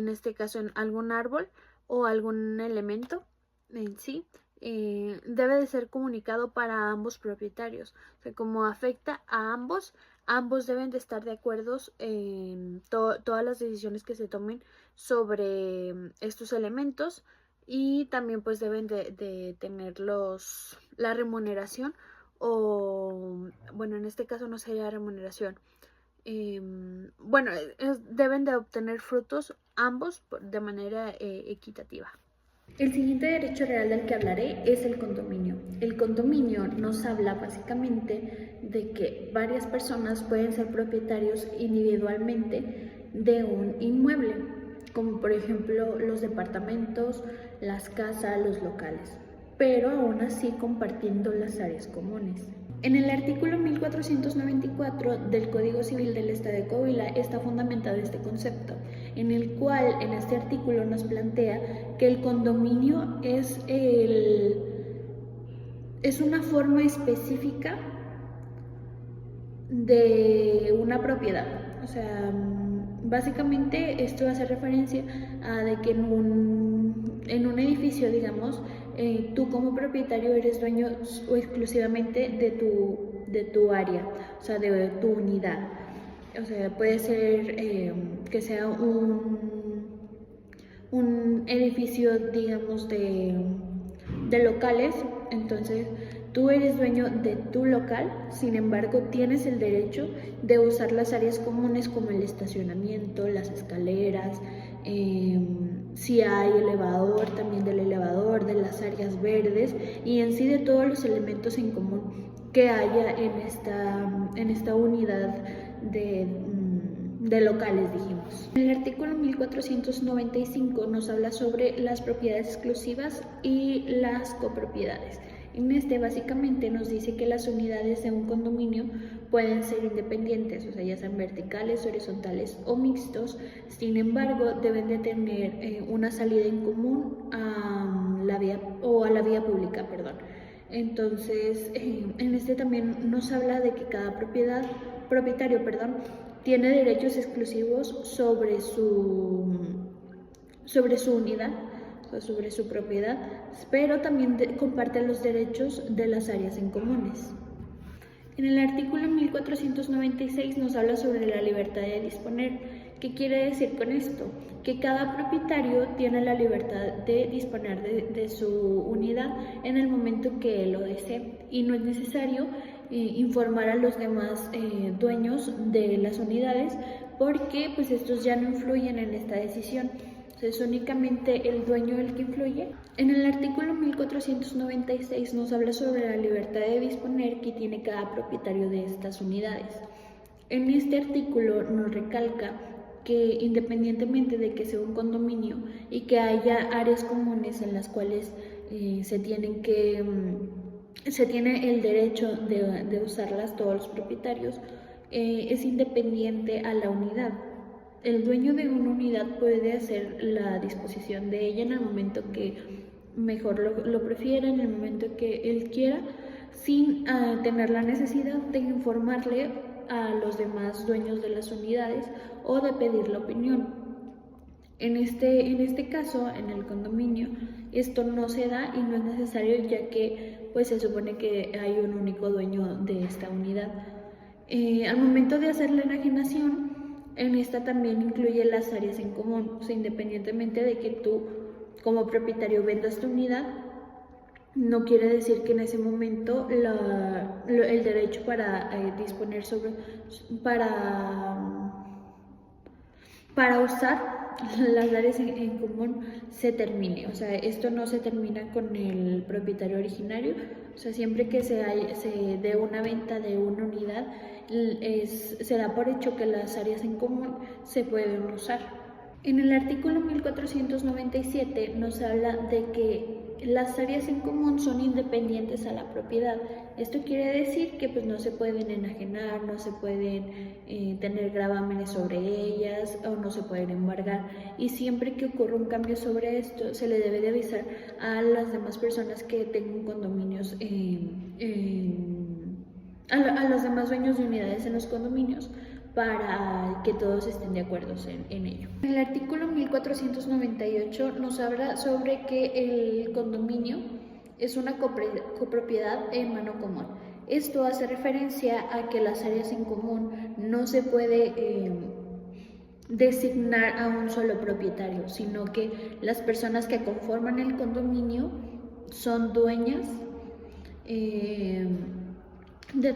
S2: este caso, en algún árbol o algún elemento en sí, debe de ser comunicado para ambos propietarios. O sea, como afecta a ambos deben de estar de acuerdo en todas las decisiones que se tomen sobre estos elementos, y también pues deben de tener la remuneración, o bueno, en este caso no sería remuneración, bueno, deben de obtener frutos ambos de manera equitativa.
S3: El siguiente derecho real del que hablaré es el condominio. El condominio nos habla básicamente de que varias personas pueden ser propietarios individualmente de un inmueble, como por ejemplo los departamentos, las casas, los locales, pero aún así compartiendo las áreas comunes. En el artículo 1494 del Código Civil del Estado de Coahuila está fundamentado este concepto, en el cual en este artículo nos plantea que el condominio es una forma específica de una propiedad. O sea, básicamente esto hace referencia a de que en un edificio, digamos, tú como propietario eres dueño exclusivamente de tu área, o sea, de tu unidad. O sea, puede ser que sea un edificio, digamos, de locales. Entonces tú eres dueño de tu local, sin embargo tienes el derecho de usar las áreas comunes como el estacionamiento, las escaleras, si hay elevador, también del elevador, de las áreas verdes y en sí de todos los elementos en común que haya en esta unidad de locales, dijimos. El artículo 1495 nos habla sobre las propiedades exclusivas y las copropiedades. En este básicamente nos dice que las unidades de un condominio pueden ser independientes, o sea, ya sean verticales, horizontales o mixtos. Sin embargo, deben de tener una salida en común a la vía pública, perdón. Entonces, en este también nos habla de que cada propietario, tiene derechos exclusivos sobre su unidad, sobre su propiedad, pero también comparte los derechos de las áreas en comunes. En el artículo 1496 nos habla sobre la libertad de disponer. ¿Qué quiere decir con esto? Que cada propietario tiene la libertad de disponer de su unidad en el momento que él lo desee y no es necesario informar a los demás dueños de las unidades porque pues estos ya no influyen en esta decisión. Es únicamente el dueño el que influye. En el artículo 1496 nos habla sobre la libertad de disponer que tiene cada propietario de estas unidades. En este artículo nos recalca que independientemente de que sea un condominio y que haya áreas comunes en las cuales se tiene el derecho de usarlas todos los propietarios, es independiente a la unidad. El dueño de una unidad puede hacer la disposición de ella en el momento que mejor lo prefiera, en el momento que él quiera, sin tener la necesidad de informarle a los demás dueños de las unidades o de pedir la opinión. En este caso, en el condominio, esto no se da y no es necesario ya que pues, se supone que hay un único dueño de esta unidad. Al momento de hacer la enajenación, en esta también incluye las áreas en común, o sea, independientemente de que tú como propietario vendas tu unidad, no quiere decir que en ese momento el derecho para disponer para usar las áreas en común se termine. O sea, esto no se termina con el propietario originario. O sea, siempre que se dé una venta de una unidad, se da por hecho que las áreas en común se pueden usar. En el artículo 1497 nos habla de que las áreas en común son independientes a la propiedad. Esto quiere decir que pues, no se pueden enajenar, no se pueden tener gravámenes sobre ellas o no se pueden embargar. Y siempre que ocurra un cambio sobre esto, se le debe de avisar a las demás personas que tengan condominios, a los demás dueños de unidades en los condominios, para que todos estén de acuerdo en ello. El artículo 1498 nos habla sobre que el condominio es una copropiedad en mano común. Esto hace referencia a que las áreas en común no se puede designar a un solo propietario, sino que las personas que conforman el condominio son dueñas de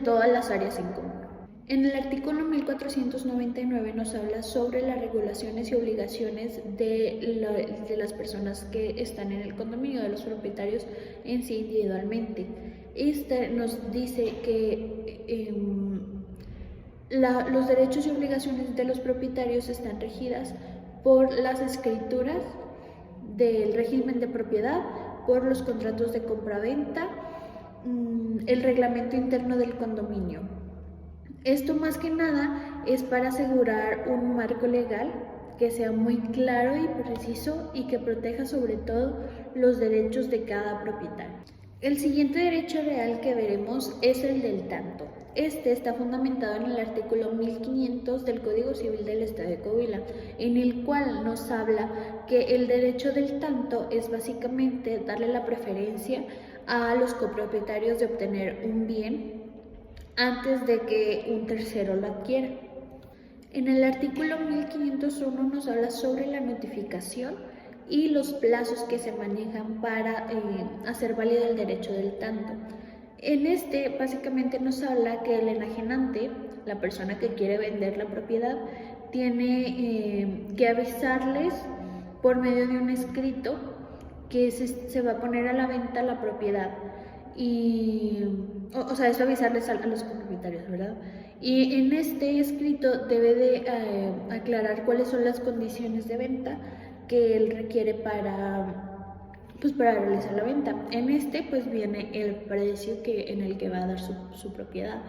S3: todas las áreas en común. En el artículo 1499 nos habla sobre las regulaciones y obligaciones de las personas que están en el condominio, de los propietarios en sí individualmente. Este nos dice que los derechos y obligaciones de los propietarios están regidas por las escrituras del régimen de propiedad, por los contratos de compraventa, el reglamento interno del condominio. Esto más que nada es para asegurar un marco legal que sea muy claro y preciso y que proteja sobre todo los derechos de cada propietario. El siguiente derecho real que veremos es el del tanto. Este está fundamentado en el artículo 1500 del Código Civil del Estado de Coahuila, en el cual nos habla que el derecho del tanto es básicamente darle la preferencia a los copropietarios de obtener un bien antes de que un tercero lo adquiera. En el artículo 1501 nos habla sobre la notificación y los plazos que se manejan para hacer válido el derecho del tanto. En este básicamente nos habla que el enajenante, la persona que quiere vender la propiedad, tiene que avisarles por medio de un escrito que se va a poner a la venta la propiedad. Y, o sea, eso avisarles a los copropietarios, ¿verdad? Y en este escrito debe de aclarar cuáles son las condiciones de venta que él requiere pues para realizar la venta. En este pues viene el precio en el que va a dar su propiedad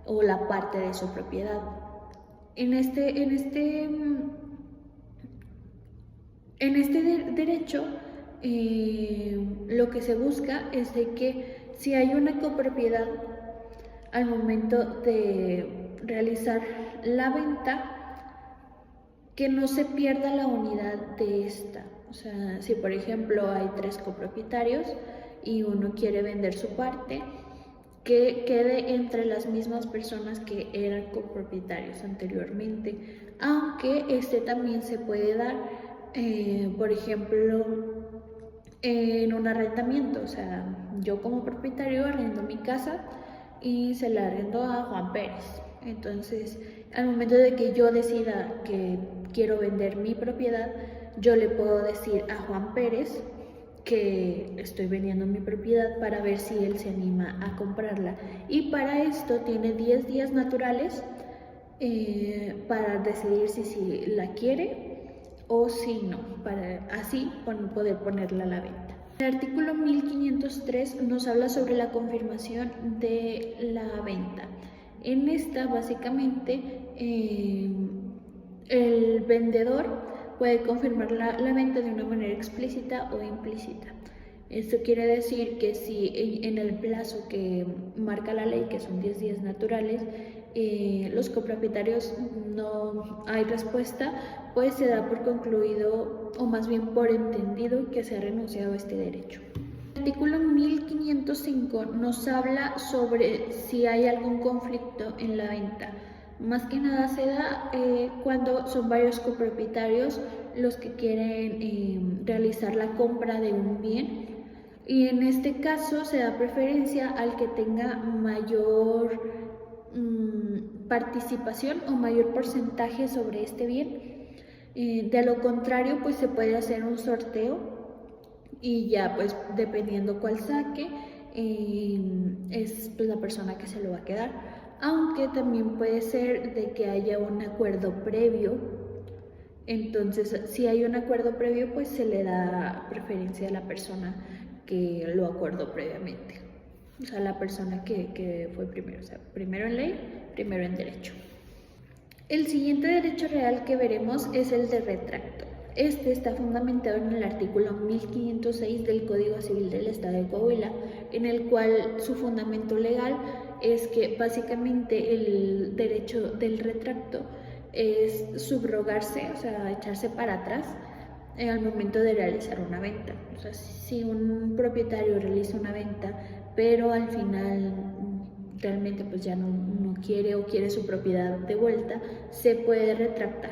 S3: o la parte de su propiedad. En este derecho lo que se busca es de que si hay una copropiedad al momento de realizar la venta, que no se pierda la unidad de esta. O sea, si por ejemplo hay 3 copropietarios y uno quiere vender su parte, que quede entre las mismas personas que eran copropietarios anteriormente, aunque este también se puede dar, por ejemplo, en un arrendamiento. O sea, yo como propietario arrendo mi casa y se la arrendo a Juan Pérez. Entonces, al momento de que yo decida que quiero vender mi propiedad, yo le puedo decir a Juan Pérez que estoy vendiendo mi propiedad para ver si él se anima a comprarla. Y para esto tiene 10 días naturales para decidir si la quiere o si no, para así poder ponerla a la venta. El artículo 1503 nos habla sobre la confirmación de la venta. En esta, básicamente, el vendedor puede confirmar la venta de una manera explícita o implícita. Esto quiere decir que si en el plazo que marca la ley, que son 10 días naturales, los copropietarios no hay respuesta, pues se da por concluido, o más bien por entendido, que se ha renunciado a este derecho. El artículo 1505 nos habla sobre si hay algún conflicto en la venta. Más que nada se da cuando son varios copropietarios los que quieren realizar la compra de un bien, y en este caso se da preferencia al que tenga mayor participación o mayor porcentaje sobre este bien. De lo contrario, pues se puede hacer un sorteo y ya pues dependiendo cuál saque es pues la persona que se lo va a quedar, aunque también puede ser de que haya un acuerdo previo. Entonces, si hay un acuerdo previo, pues se le da preferencia a la persona que lo acordó previamente, o sea, la persona que fue primero, o sea, primero en ley, primero en derecho. El siguiente derecho real que veremos es el de retracto. Este está fundamentado en el artículo 1506 del Código Civil del Estado de Coahuila, en el cual su fundamento legal es que básicamente el derecho del retracto es subrogarse, o sea, echarse para atrás al momento de realizar una venta. O sea, si un propietario realiza una venta, pero al final realmente pues ya no quiere o quiere su propiedad de vuelta, se puede retractar.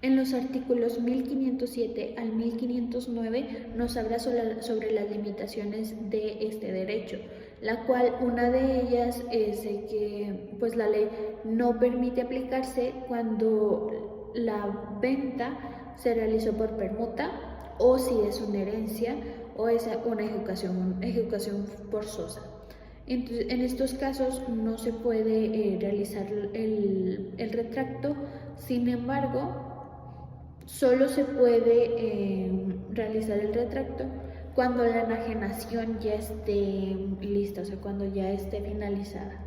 S3: En los artículos 1507 al 1509 nos habla sobre las limitaciones de este derecho, la cual una de ellas es que pues la ley no permite aplicarse cuando la venta se realizó por permuta, o si es una herencia o es una ejecución forzosa. Entonces, en estos casos no se puede realizar el retracto. Sin embargo, solo se puede realizar el retracto cuando la enajenación ya esté lista, o sea, cuando ya esté finalizada.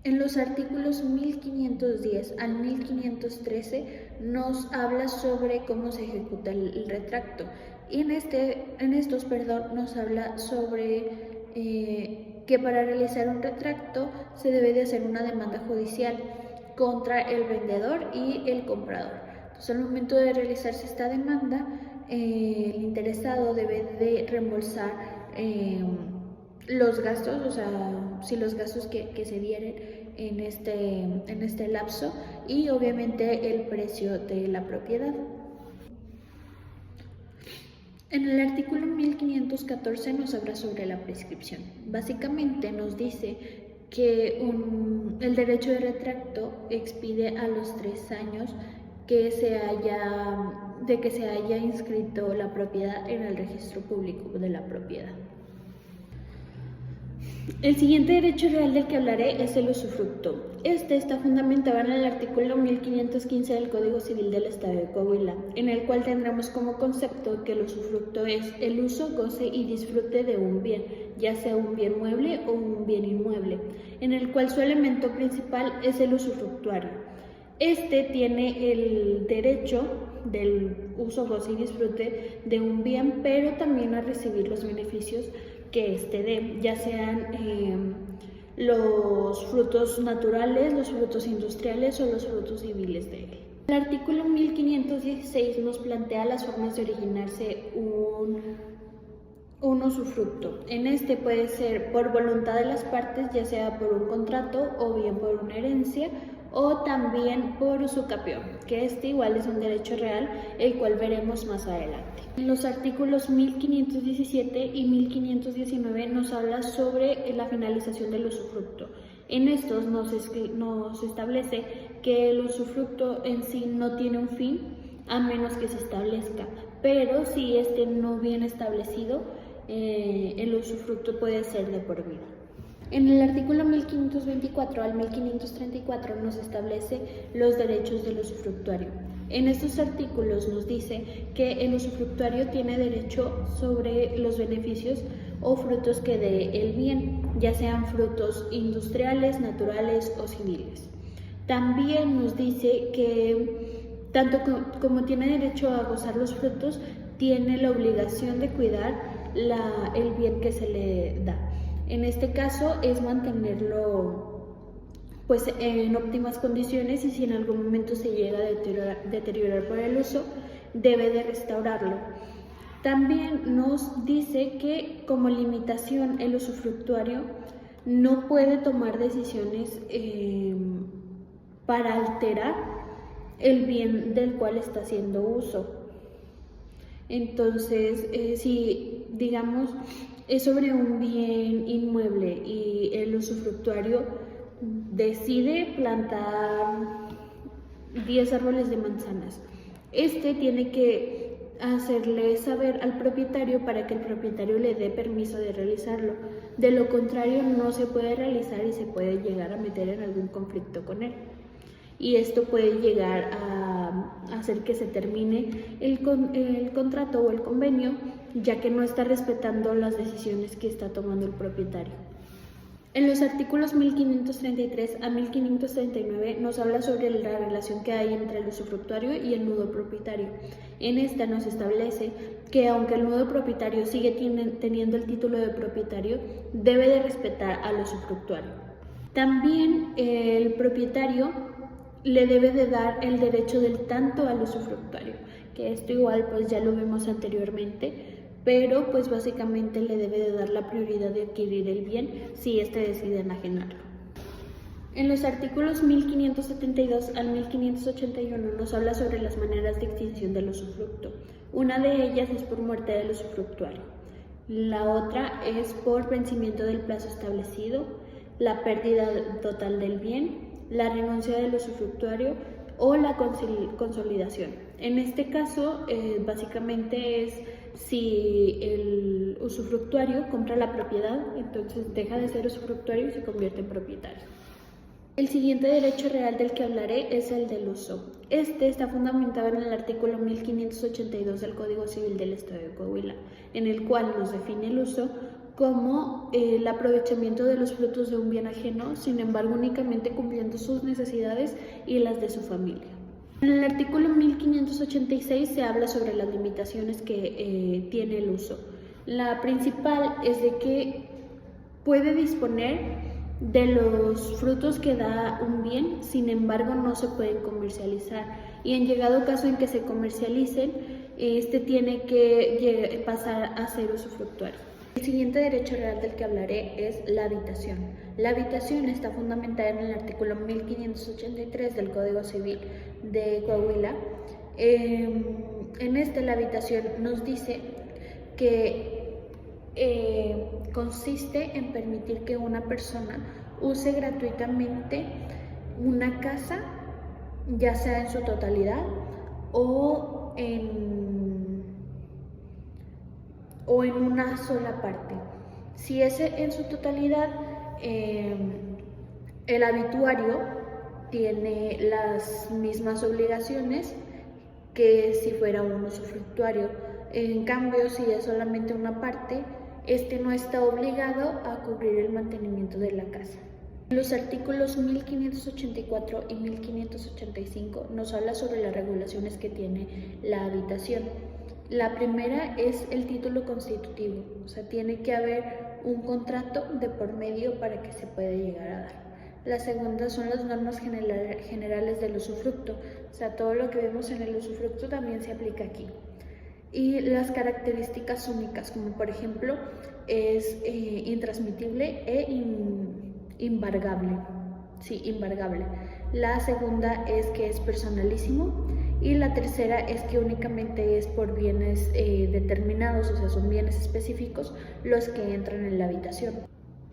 S3: En los artículos 1510 al 1513 nos habla sobre cómo se ejecuta el retracto, y en estos nos habla sobre que para realizar un retracto se debe de hacer una demanda judicial contra el vendedor y el comprador. Entonces, al momento de realizarse esta demanda, el interesado debe de reembolsar los gastos, o sea, si los gastos que se dieren en este lapso y obviamente el precio de la propiedad. En el artículo 1514 nos habla sobre la prescripción. Básicamente nos dice que el derecho de retracto expide a los 3 años de que se haya inscrito la propiedad en el registro público de la propiedad. El siguiente derecho real del que hablaré es el usufructo. Este está fundamentado en el artículo 1515 del Código Civil del Estado de Coahuila, en el cual tendremos como concepto que el usufructo es el uso, goce y disfrute de un bien, ya sea un bien mueble o un bien inmueble, en el cual su elemento principal es el usufructuario. Este tiene el derecho del uso, goce y disfrute de un bien, pero también a recibir los beneficios que éste dé, ya sean los frutos naturales, los frutos industriales o los frutos civiles de él. El artículo 1516 nos plantea las formas de originarse un usufructo. En este puede ser por voluntad de las partes, ya sea por un contrato o bien por una herencia, o también por usucapión, que este igual es un derecho real, el cual veremos más adelante. En los artículos 1517 y 1519 nos habla sobre la finalización del usufructo. En estos nos establece que el usufructo en sí no tiene un fin, a menos que se establezca, pero si este no viene establecido, el usufructo puede ser de por vida. En el artículo 1524 al 1534 nos establece los derechos del usufructuario. En estos artículos nos dice que el usufructuario tiene derecho sobre los beneficios o frutos que dé el bien, ya sean frutos industriales, naturales o civiles. También nos dice que tanto como tiene derecho a gozar los frutos, tiene la obligación de cuidar el bien que se le da. En este caso es mantenerlo pues en óptimas condiciones, y si en algún momento se llega a deteriorar por el uso, debe de restaurarlo. También nos dice que como limitación el usufructuario no puede tomar decisiones para alterar el bien del cual está haciendo uso. Entonces, si digamos es sobre un bien inmueble y el usufructuario decide plantar 10 árboles de manzanas, este tiene que hacerle saber al propietario para que el propietario le dé permiso de realizarlo. De lo contrario, no se puede realizar y se puede llegar a meter en algún conflicto con él. Y esto puede llegar a hacer que se termine el contrato o el convenio, ya que no está respetando las decisiones que está tomando el propietario. En los artículos 1533 a 1539 nos habla sobre la relación que hay entre el usufructuario y el nudo propietario. En esta nos establece que aunque el nudo propietario sigue teniendo el título de propietario, debe de respetar al usufructuario. También el propietario le debe de dar el derecho del tanto al usufructuario, que esto igual pues ya lo vimos anteriormente, pero pues básicamente le debe de dar la prioridad de adquirir el bien si éste decide enajenarlo. En los artículos 1572 al 1581 nos habla sobre las maneras de extinción del usufructo. Una de ellas es por muerte del usufructuario. La otra es por vencimiento del plazo establecido, la pérdida total del bien, la renuncia del usufructuario o la consolidación. En este caso, básicamente es si el usufructuario compra la propiedad, entonces deja de ser usufructuario y se convierte en propietario. El siguiente derecho real del que hablaré es el del uso. Este está fundamentado en el artículo 1582 del Código Civil del Estado de Coahuila, en el cual nos define el uso como el aprovechamiento de los frutos de un bien ajeno, sin embargo únicamente cumpliendo sus necesidades y las de su familia. En el artículo 1586 se habla sobre las limitaciones que tiene el uso. La principal es de que puede disponer de los frutos que da un bien, sin embargo no se pueden comercializar, y en llegado caso en que se comercialicen, este tiene que pasar a ser usufructuario. El siguiente derecho real del que hablaré es la habitación. La habitación está fundamentada en el artículo 1583 del Código Civil de Coahuila. En este, la habitación nos dice que consiste en permitir que una persona use gratuitamente una casa, ya sea en su totalidad o en una sola parte. Si es en su totalidad, el habituario tiene las mismas obligaciones que si fuera un usufructuario. En cambio, si es solamente una parte, este no está obligado a cubrir el mantenimiento de la casa. Los artículos 1584 y 1585 nos habla sobre las regulaciones que tiene la habitación. La primera es el título constitutivo, o sea, tiene que haber un contrato de por medio para que se pueda llegar a dar. La segunda son las normas generales del usufructo, o sea, todo lo que vemos en el usufructo también se aplica aquí. Y las características únicas, como por ejemplo, es intransmitible e embargable. Sí, embargable. La segunda es que es personalísimo. Y la tercera es que únicamente es por bienes determinados, o sea, son bienes específicos los que entran en la habitación.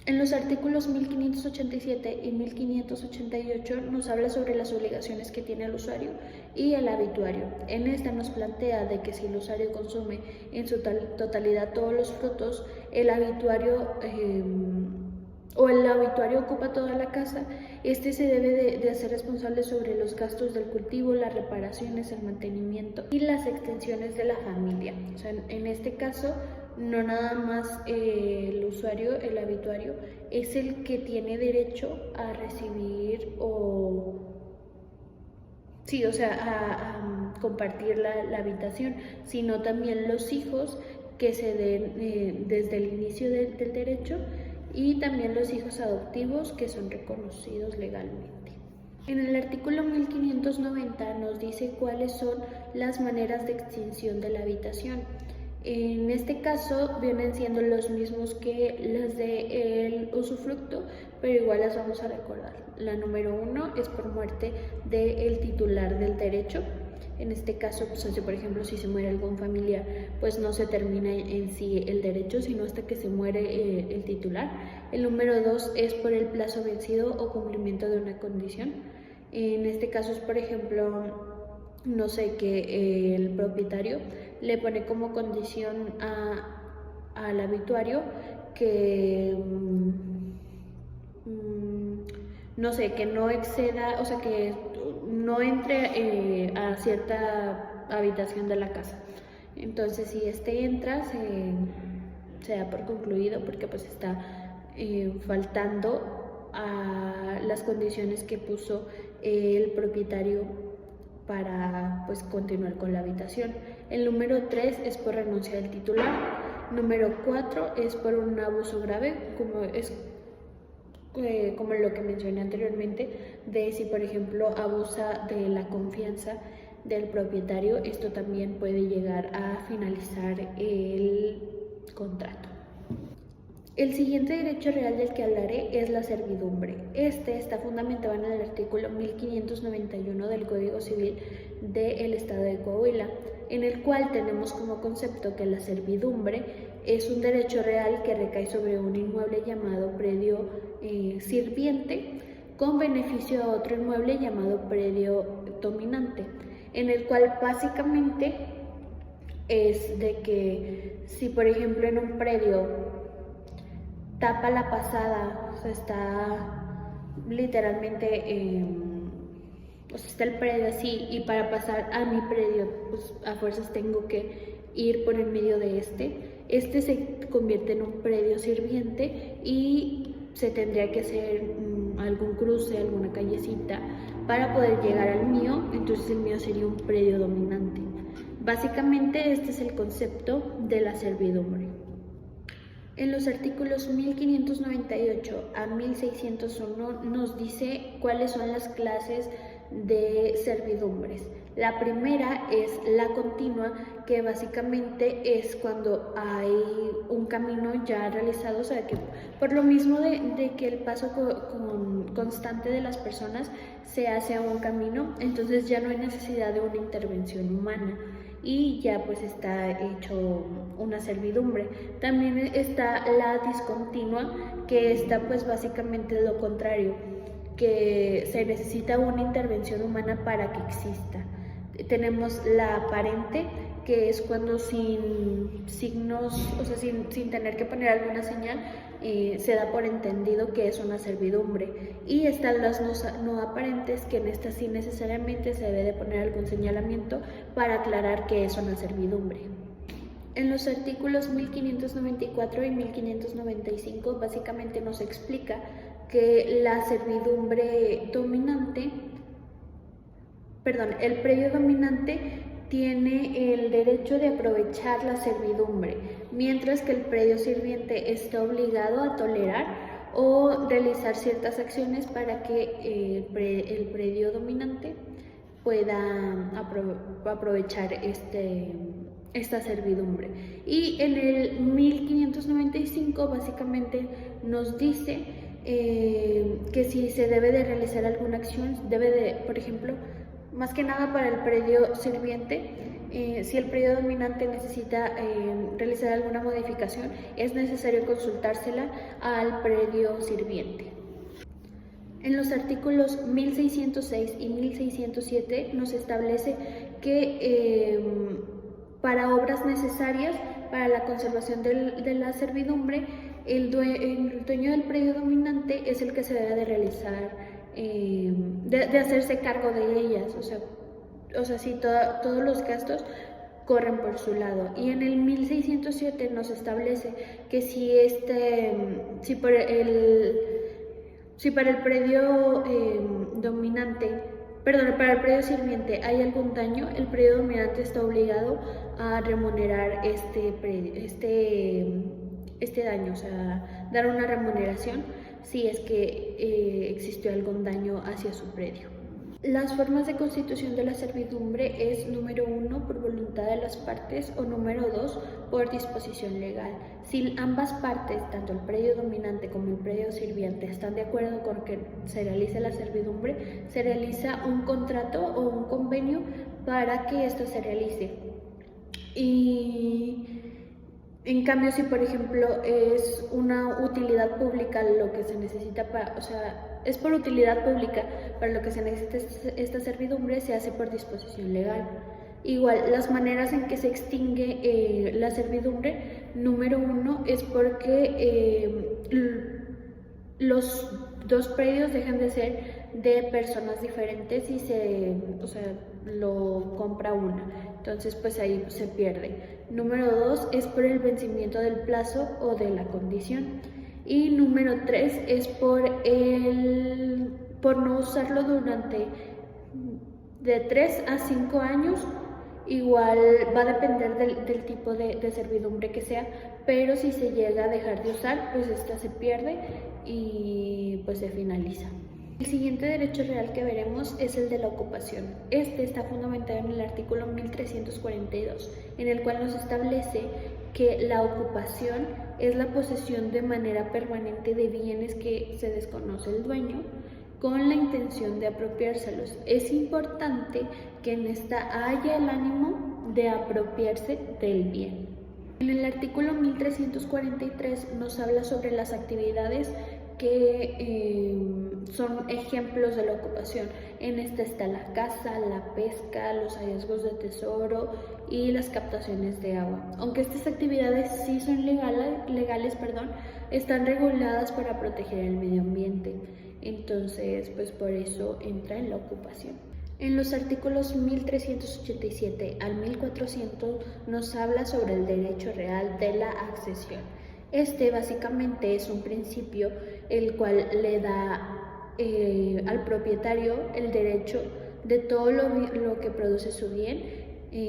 S3: En los artículos 1587 y 1588 nos habla sobre las obligaciones que tiene el usuario y el habituario. En esta nos plantea de que si el usuario consume en su totalidad todos los frutos, el habituario ocupa toda la casa, este se debe de hacer responsable sobre los gastos del cultivo, las reparaciones, el mantenimiento y las extensiones de la familia. O sea, en este caso, no nada más el usuario, el habituario, es el que tiene derecho a recibir a compartir la habitación, sino también los hijos que se den desde el inicio del derecho, y también los hijos adoptivos que son reconocidos legalmente. En el artículo 1590 nos dice cuáles son las maneras de extinción de la habitación. En este caso vienen siendo los mismos que las del usufructo, pero igual las vamos a recordar. La número 1 es por muerte del titular del derecho. En este caso, pues, por ejemplo, si se muere algún familiar, pues no se termina en sí el derecho, sino hasta que se muere el titular. El número 2 es por el plazo vencido o cumplimiento de una condición. En este caso es, por ejemplo, no sé, que el propietario le pone como condición al habituario que no sé, que no exceda, o sea, que no entre a cierta habitación de la casa. Entonces, si este entra, se da por concluido porque pues está faltando a las condiciones que puso el propietario para pues continuar con la habitación. El número 3 es por renuncia del titular. Número 4 es por un abuso grave, como lo que mencioné anteriormente, de si por ejemplo abusa de la confianza del propietario, esto también puede llegar a finalizar el contrato. El siguiente derecho real del que hablaré es la servidumbre. Este está fundamentado en el artículo 1591 del Código Civil del Estado de Coahuila, en el cual tenemos como concepto que la servidumbre es un derecho real que recae sobre un inmueble llamado predio sirviente con beneficio a otro inmueble llamado predio dominante, en el cual básicamente es de que si por ejemplo en un predio tapa la pasada, o sea, está literalmente, está el predio así, y para pasar a mi predio, pues a fuerzas tengo que ir por el medio de este se convierte en un predio sirviente y se tendría que hacer algún cruce, alguna callecita para poder llegar al mío, entonces el mío sería un predio dominante. Básicamente este es el concepto de la servidumbre. En los artículos 1598 a 1601 nos dice cuáles son las clases de servidumbres. La primera es la continua, que básicamente es cuando hay un camino ya realizado, o sea que por lo mismo de que el paso constante de las personas se hace a un camino, entonces ya no hay necesidad de una intervención humana y ya pues está hecho una servidumbre. También está la discontinua, que está pues básicamente lo contrario, que se necesita una intervención humana para que exista. Tenemos la aparente, que es cuando sin signos, o sea, sin tener que poner alguna señal, se da por entendido que es una servidumbre. Y están las no aparentes, que en estas sí necesariamente se debe de poner algún señalamiento para aclarar que es una servidumbre. En los artículos 1594 y 1595 básicamente nos explica que la servidumbre dominante, el predio dominante tiene el derecho de aprovechar la servidumbre, mientras que el predio sirviente está obligado a tolerar o realizar ciertas acciones para que el predio dominante pueda aprovechar esta servidumbre. Y en el 1595 básicamente nos dice que si se debe de realizar alguna acción, por ejemplo, más que nada para el predio sirviente, si el predio dominante necesita realizar alguna modificación, es necesario consultársela al predio sirviente. En los artículos 1606 y 1607 nos establece que para obras necesarias para la conservación de la servidumbre, el dueño del predio dominante es el que se debe de realizar, de hacerse cargo de ellas, o sea sí, todos los gastos corren por su lado. Y en el 1607 nos establece que si para el predio para el predio sirviente hay algún daño, el predio dominante está obligado a remunerar este daño, o sea, dar una remuneración si es que existió algún daño hacia su predio. Las formas de constitución de la servidumbre es número 1 por voluntad de las partes o número 2 por disposición legal. Si ambas partes, tanto el predio dominante como el predio sirviente, están de acuerdo con que se realice la servidumbre, se realiza un contrato o un convenio para que esto se realice. Y en cambio, si por ejemplo es una utilidad pública lo que se necesita es por utilidad pública para lo que se necesita esta servidumbre, se hace por disposición legal. Igual, las maneras en que se extingue la servidumbre, número 1 es porque los dos predios dejan de ser de personas diferentes y lo compra una. Entonces, pues ahí se pierde. Número 2 es por el vencimiento del plazo o de la condición. Y número 3 es por no usarlo durante de 3 a 5 años. Igual va a depender del tipo de servidumbre que sea, pero si se llega a dejar de usar, pues esta se pierde y pues se finaliza. El siguiente derecho real que veremos es el de la ocupación. Este está fundamentado en el artículo 1342, en el cual nos establece que la ocupación es la posesión de manera permanente de bienes que se desconoce el dueño con la intención de apropiárselos. Es importante que en esta haya el ánimo de apropiarse del bien. En el artículo 1343 nos habla sobre las actividades que son ejemplos de la ocupación. En esta está la caza, la pesca, los hallazgos de tesoro y las captaciones de agua. Aunque estas actividades sí son legales, están reguladas para proteger el medio ambiente. Entonces, pues por eso entra en la ocupación. En los artículos 1387 al 1400 nos habla sobre el derecho real de la accesión. Este básicamente es un principio el cual le da al propietario el derecho de todo lo que produce su bien,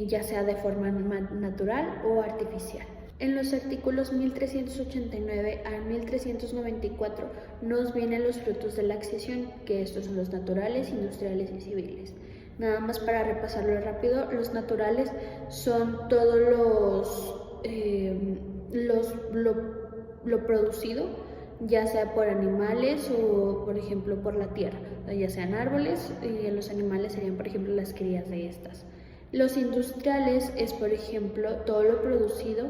S3: ya sea de forma natural o artificial. En los artículos 1389 al 1394 nos vienen los frutos de la accesión, que estos son los naturales, industriales y civiles. Nada más para repasarlo rápido, los naturales son todos lo producido, ya sea por animales o por ejemplo por la tierra, ya sean árboles, y los animales serían por ejemplo las crías de estas. Los industriales es por ejemplo todo lo producido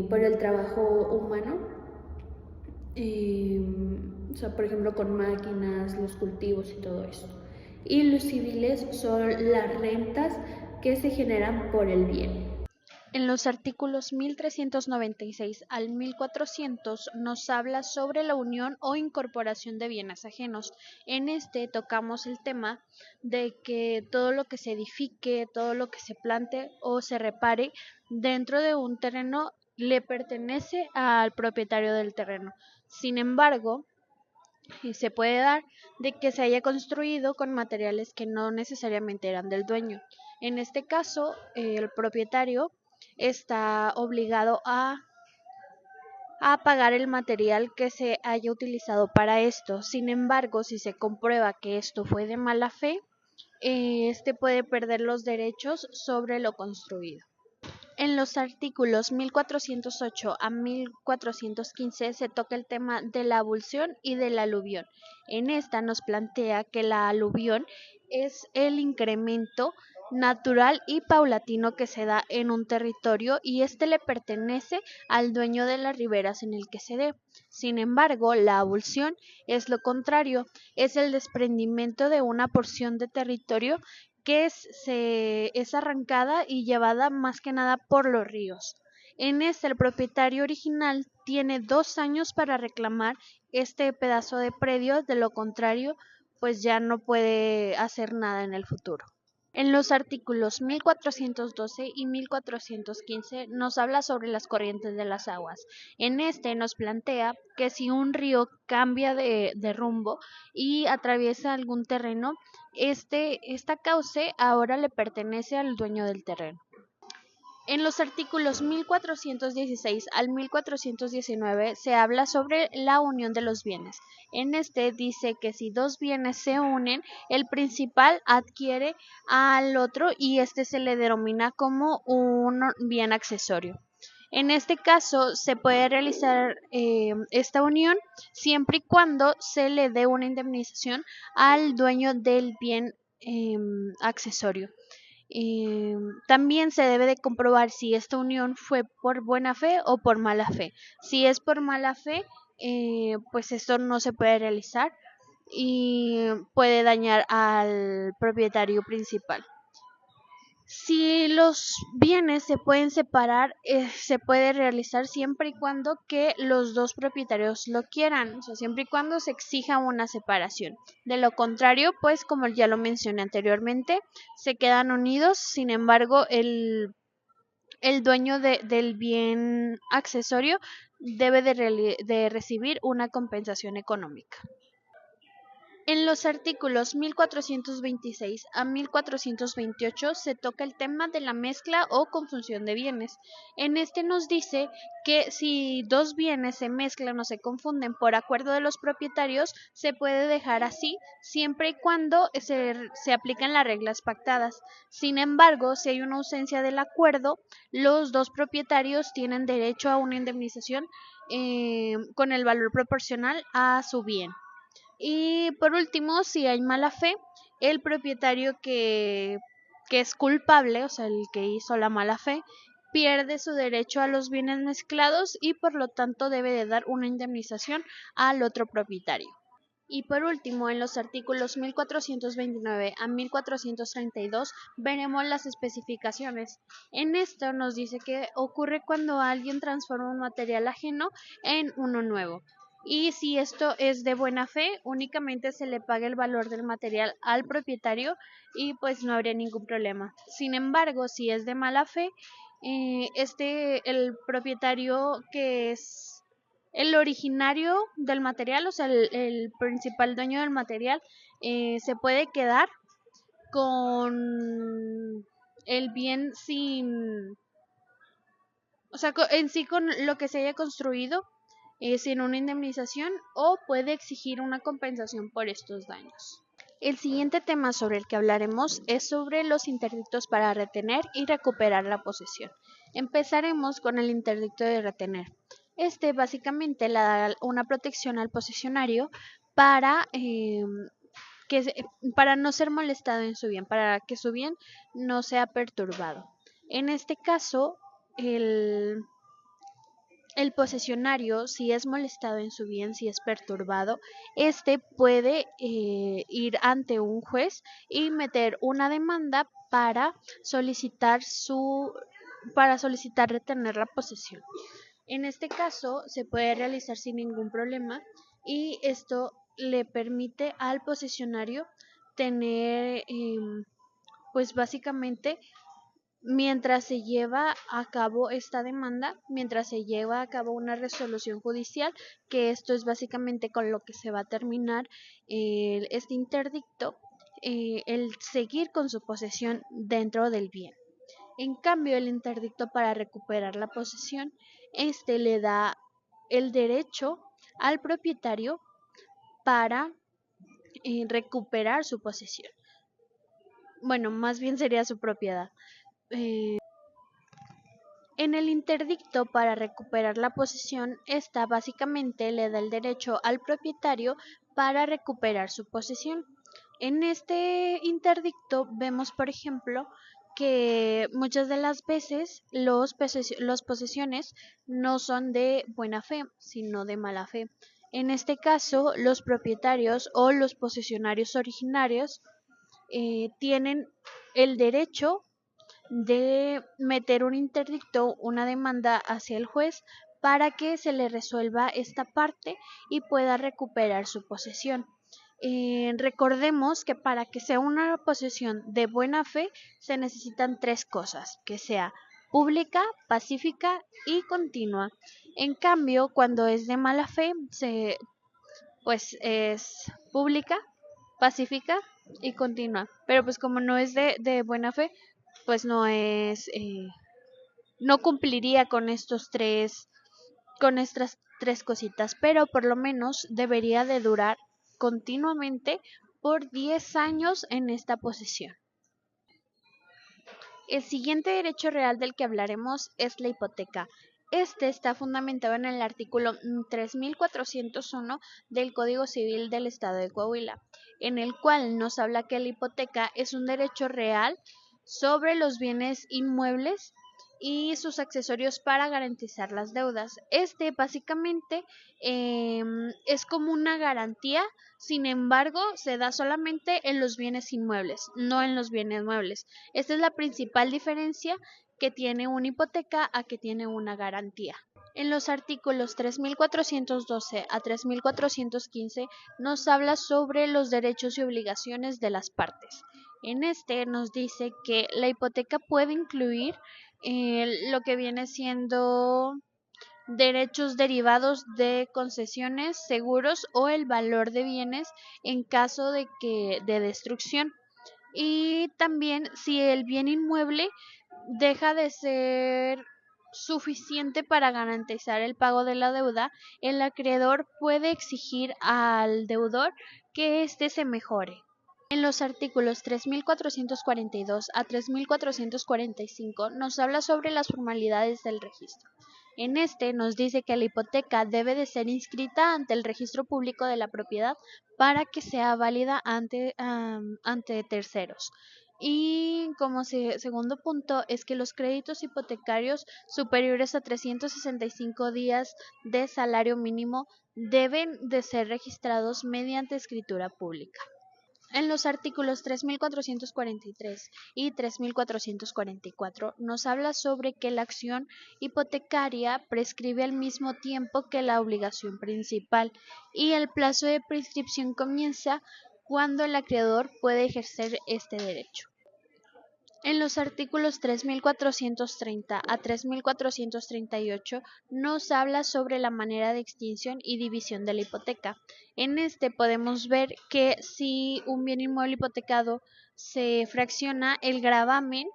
S3: por el trabajo humano, o sea, por ejemplo con máquinas, los cultivos y todo esto. Y los civiles son las rentas que se generan por el bien.
S1: En los artículos 1396 al 1400 nos habla sobre la unión o incorporación de bienes ajenos. En este tocamos el tema de que todo lo que se edifique, todo lo que se plante o se repare dentro de un terreno le pertenece al propietario del terreno. Sin embargo, se puede dar de que se haya construido con materiales que no necesariamente eran del dueño. En este caso, el propietario está obligado a pagar el material que se haya utilizado para esto. Sin embargo, si se comprueba que esto fue de mala fe, este puede perder los derechos sobre lo construido. En los artículos 1408 a 1415 se toca el tema de la abulsión y de la aluvión. En esta nos plantea que la aluvión es el incremento natural y paulatino que se da en un territorio y este le pertenece al dueño de las riberas en el que se dé. Sin embargo, la abulsión es lo contrario, es el desprendimiento de una porción de territorio que es arrancada y llevada más que nada por los ríos. En este, el propietario original tiene 2 años para reclamar este pedazo de predio, de lo contrario, pues ya no puede hacer nada en el futuro. En los artículos 1412 y 1415 nos habla sobre las corrientes de las aguas. En este nos plantea que si un río cambia de rumbo y atraviesa algún terreno, esta cauce ahora le pertenece al dueño del terreno. En los artículos 1416 al 1419 se habla sobre la unión de los bienes. En este dice que si dos bienes se unen, el principal adquiere al otro y este se le denomina como un bien accesorio. En este caso se puede realizar esta unión siempre y cuando se le dé una indemnización al dueño del bien accesorio. También se debe de comprobar si esta unión fue por buena fe o por mala fe. Si es por mala fe, pues esto no se puede realizar y puede dañar al propietario principal. Si los bienes se pueden separar, se puede realizar siempre y cuando que los dos propietarios lo quieran, o sea, siempre y cuando se exija una separación. De lo contrario, pues como ya lo mencioné anteriormente, se quedan unidos, sin embargo, el dueño del bien accesorio debe de recibir una compensación económica. En los artículos 1426 a 1428 se toca el tema de la mezcla o confusión de bienes. En este nos dice que si dos bienes se mezclan o se confunden por acuerdo de los propietarios, se puede dejar así siempre y cuando se aplican las reglas pactadas. Sin embargo, si hay una ausencia del acuerdo, los dos propietarios tienen derecho a una indemnización con el valor proporcional a su bien. Y por último, si hay mala fe, el propietario que es culpable, o sea, el que hizo la mala fe, pierde su derecho a los bienes mezclados y por lo tanto debe de dar una indemnización al otro propietario. Y por último, en los artículos 1429 a 1432 veremos las especificaciones. En esto nos dice que ocurre cuando alguien transforma un material ajeno en uno nuevo. Y si esto es de buena fe, únicamente se le paga el valor del material al propietario y pues no habría ningún problema. Sin embargo, si es de mala fe, el propietario que es el originario del material, o sea, el principal dueño del material, se puede quedar con el bien sin, o sea, en sí con lo que se haya construido, sin una indemnización o puede exigir una compensación por estos daños. El siguiente tema sobre el que hablaremos es sobre los interdictos para retener y recuperar la posesión. Empezaremos con el interdicto de retener. Este básicamente le da una protección al posesionario para, para no ser molestado en su bien, para que su bien no sea perturbado. En este caso, el posesionario, si es molestado en su bien, si es perturbado, este puede ir ante un juez y meter una demanda para solicitar retener la posesión. En este caso se puede realizar sin ningún problema y esto le permite al posesionario tener, pues básicamente, mientras se lleva a cabo esta demanda, mientras se lleva a cabo una resolución judicial, que esto es básicamente con lo que se va a terminar este interdicto, el seguir con su posesión dentro del bien. En cambio, el interdicto para recuperar la posesión, este le da el derecho al propietario para recuperar su posesión. Bueno, más bien sería su propiedad. En el interdicto para recuperar la posesión, esta básicamente le da el derecho al propietario para recuperar su posesión. En este interdicto vemos, por ejemplo, que muchas de las veces los posesiones no son de buena fe, sino de mala fe. En este caso, los propietarios o los posesionarios originarios tienen el derecho de meter un interdicto, una demanda hacia el juez para que se le resuelva esta parte y pueda recuperar su posesión. Recordemos que para que sea una posesión de buena fe se necesitan tres cosas, que sea pública, pacífica y continua. En cambio, cuando es de mala fe, pues es pública, pacífica y continua. Pero pues como no es de buena fe, pues no cumpliría con estas tres cositas, pero por lo menos debería de durar continuamente por 10 años en esta posesión. El siguiente derecho real del que hablaremos es la hipoteca. Este está fundamentado en el artículo 3401 del Código Civil del Estado de Coahuila, en el cual nos habla que la hipoteca es un derecho real sobre los bienes inmuebles y sus accesorios para garantizar las deudas. Este básicamente es como una garantía, sin embargo, se da solamente en los bienes inmuebles, no en los bienes muebles. Esta es la principal diferencia que tiene una hipoteca a que tiene una garantía. En los artículos 3412 a 3415 nos habla sobre los derechos y obligaciones de las partes. En este nos dice que la hipoteca puede incluir lo que viene siendo derechos derivados de concesiones, seguros o el valor de bienes en caso de destrucción. Y también si el bien inmueble deja de ser suficiente para garantizar el pago de la deuda, el acreedor puede exigir al deudor que éste se mejore. En los artículos 3442 a 3445 nos habla sobre las formalidades del registro. En este nos dice que la hipoteca debe de ser inscrita ante el registro público de la propiedad para que sea válida ante terceros. Y como segundo punto es que los créditos hipotecarios superiores a 365 días de salario mínimo deben de ser registrados mediante escritura pública. En los artículos 3443 y 3444 nos habla sobre que la acción hipotecaria prescribe al mismo tiempo que la obligación principal y el plazo de prescripción comienza cuando el acreedor puede ejercer este derecho. En los artículos 3430 a 3438 nos habla sobre la manera de extinción y división de la hipoteca. En este podemos ver que si un bien inmueble hipotecado se fracciona, el gravamen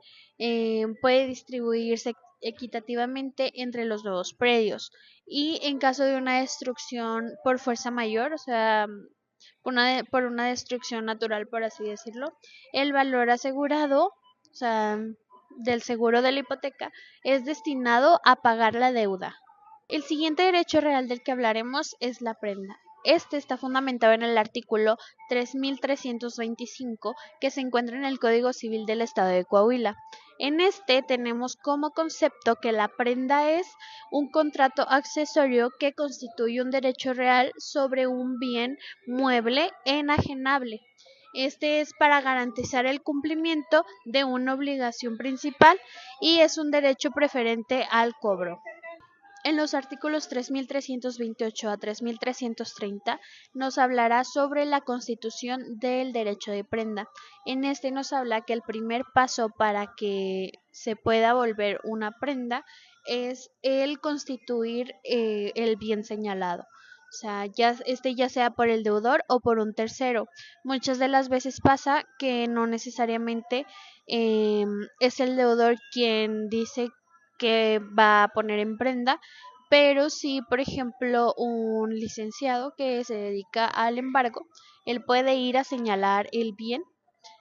S1: puede distribuirse equitativamente entre los nuevos predios y en caso de una destrucción por fuerza mayor, o sea, por una destrucción natural, por así decirlo. El valor asegurado, o sea, del seguro de la hipoteca, es destinado a pagar la deuda. El siguiente derecho real del que hablaremos es la prenda. Este está fundamentado en el artículo 3325 que se encuentra en el Código Civil del Estado de Coahuila. En este tenemos como concepto que la prenda es un contrato accesorio que constituye un derecho real sobre un bien mueble enajenable. Este es para garantizar el cumplimiento de una obligación principal y es un derecho preferente al cobro. En los artículos 3328 a 3330 nos hablará sobre la constitución del derecho de prenda. En este nos habla que el primer paso para que se pueda volver una prenda es el constituir el bien señalado. O sea, ya sea por el deudor o por un tercero. Muchas de las veces pasa que no necesariamente es el deudor quien dice que va a poner en prenda, pero sí, por ejemplo, un licenciado que se dedica al embargo, él puede ir a señalar el bien.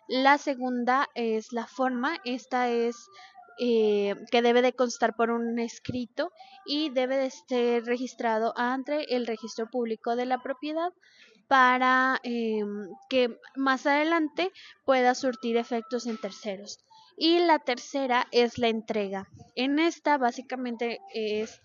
S1: La segunda es la forma, esta es que debe de constar por un escrito y debe de ser registrado ante el registro público de la propiedad para que más adelante pueda surtir efectos en terceros. Y la tercera es la entrega. En esta básicamente es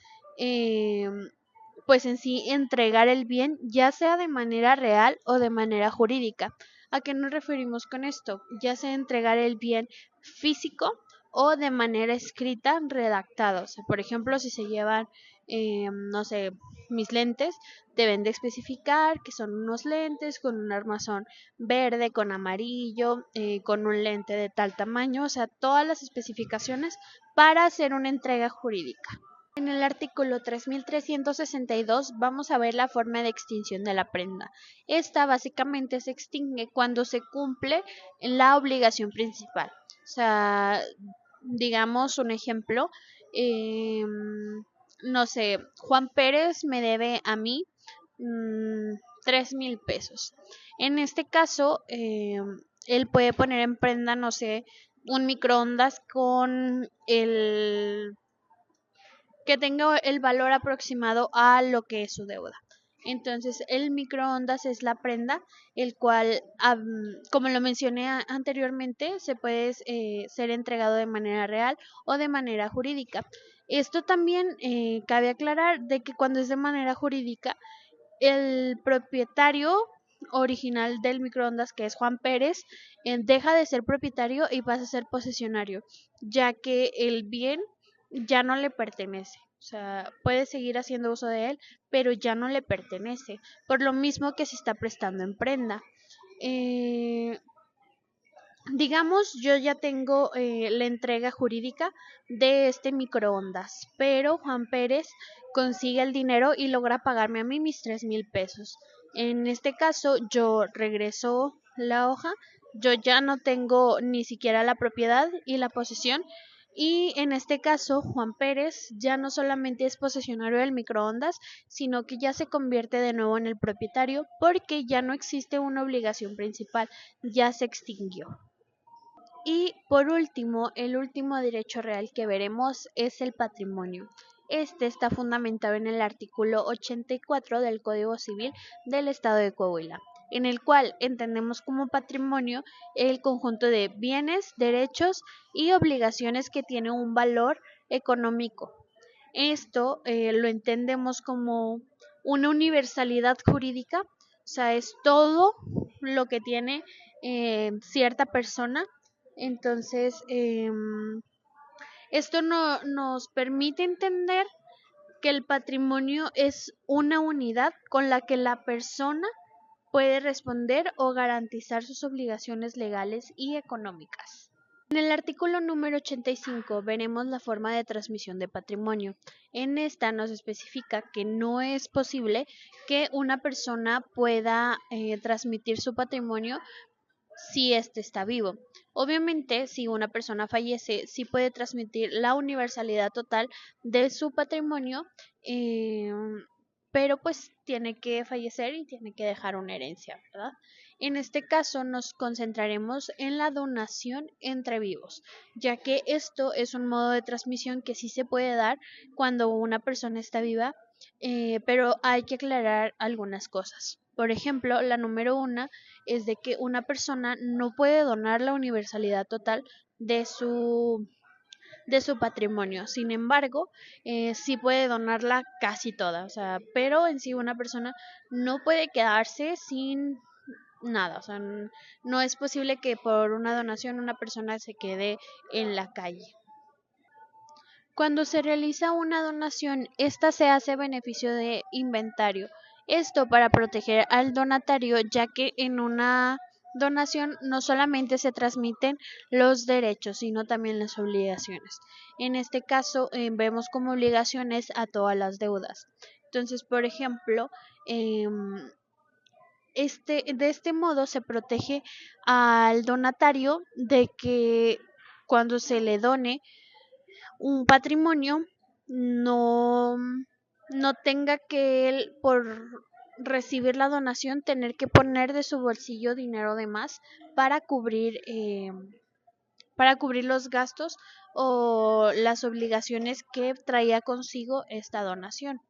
S1: pues en sí entregar el bien ya sea de manera real o de manera jurídica. ¿A qué nos referimos con esto? Ya sea entregar el bien físico o de manera escrita redactada. O sea, por ejemplo, si se llevan, no sé, mis lentes, deben de especificar que son unos lentes con un armazón verde, con amarillo, con un lente de tal tamaño, o sea, todas las especificaciones para hacer una entrega jurídica. En el artículo 3362 vamos a ver la forma de extinción de la prenda. Esta básicamente se extingue cuando se cumple la obligación principal. O sea, digamos un ejemplo, no sé, Juan Pérez me debe a mí 3,000 pesos. En este caso, él puede poner en prenda, no sé, un microondas con el que tenga el valor aproximado a lo que es su deuda. Entonces, el microondas es la prenda, el cual, como lo mencioné anteriormente, se puede ser entregado de manera real o de manera jurídica. Esto también cabe aclarar de que cuando es de manera jurídica, el propietario original del microondas, que es Juan Pérez, deja de ser propietario y pasa a ser posesionario, ya que el bien ya no le pertenece. O sea, puede seguir haciendo uso de él, pero ya no le pertenece, por lo mismo que se está prestando en prenda. Digamos, yo ya tengo la entrega jurídica de este microondas, pero Juan Pérez consigue el dinero y logra pagarme a mí mis 3,000 pesos. En este caso, yo regreso la hoja, yo ya no tengo ni siquiera la propiedad y la posesión, y en este caso, Juan Pérez ya no solamente es posesionario del microondas, sino que ya se convierte de nuevo en el propietario porque ya no existe una obligación principal, ya se extinguió. Y por último, el último derecho real que veremos es el patrimonio. Este está fundamentado en el artículo 84 del Código Civil del Estado de Coahuila, en el cual entendemos como patrimonio el conjunto de bienes, derechos y obligaciones que tiene un valor económico. Esto lo entendemos como una universalidad jurídica, o sea, es todo lo que tiene cierta persona. Entonces, esto nos permite entender que el patrimonio es una unidad con la que la persona puede responder o garantizar sus obligaciones legales y económicas. En el artículo número 85 veremos la forma de transmisión de patrimonio. En esta nos especifica que no es posible que una persona pueda transmitir su patrimonio si éste está vivo. Obviamente, si una persona fallece, sí puede transmitir la universalidad total de su patrimonio, pero pues tiene que fallecer y tiene que dejar una herencia, ¿verdad? En este caso nos concentraremos en la donación entre vivos, ya que esto es un modo de transmisión que sí se puede dar cuando una persona está viva, pero hay que aclarar algunas cosas. Por ejemplo, la número una es de que una persona no puede donar la universalidad total de su patrimonio. Sin embargo, sí puede donarla casi toda, o sea, pero en sí una persona no puede quedarse sin nada, o sea, no es posible que por una donación una persona se quede en la calle. Cuando se realiza una donación, esta se hace a beneficio de inventario. Esto para proteger al donatario, ya que en una donación no solamente se transmiten los derechos, sino también las obligaciones. En este caso, vemos como obligaciones a todas las deudas. Entonces, por ejemplo, de este modo se protege al donatario de que cuando se le done un patrimonio no, no tenga que él por recibir la donación tener que poner de su bolsillo dinero de más para cubrir los gastos o las obligaciones que traía consigo esta donación.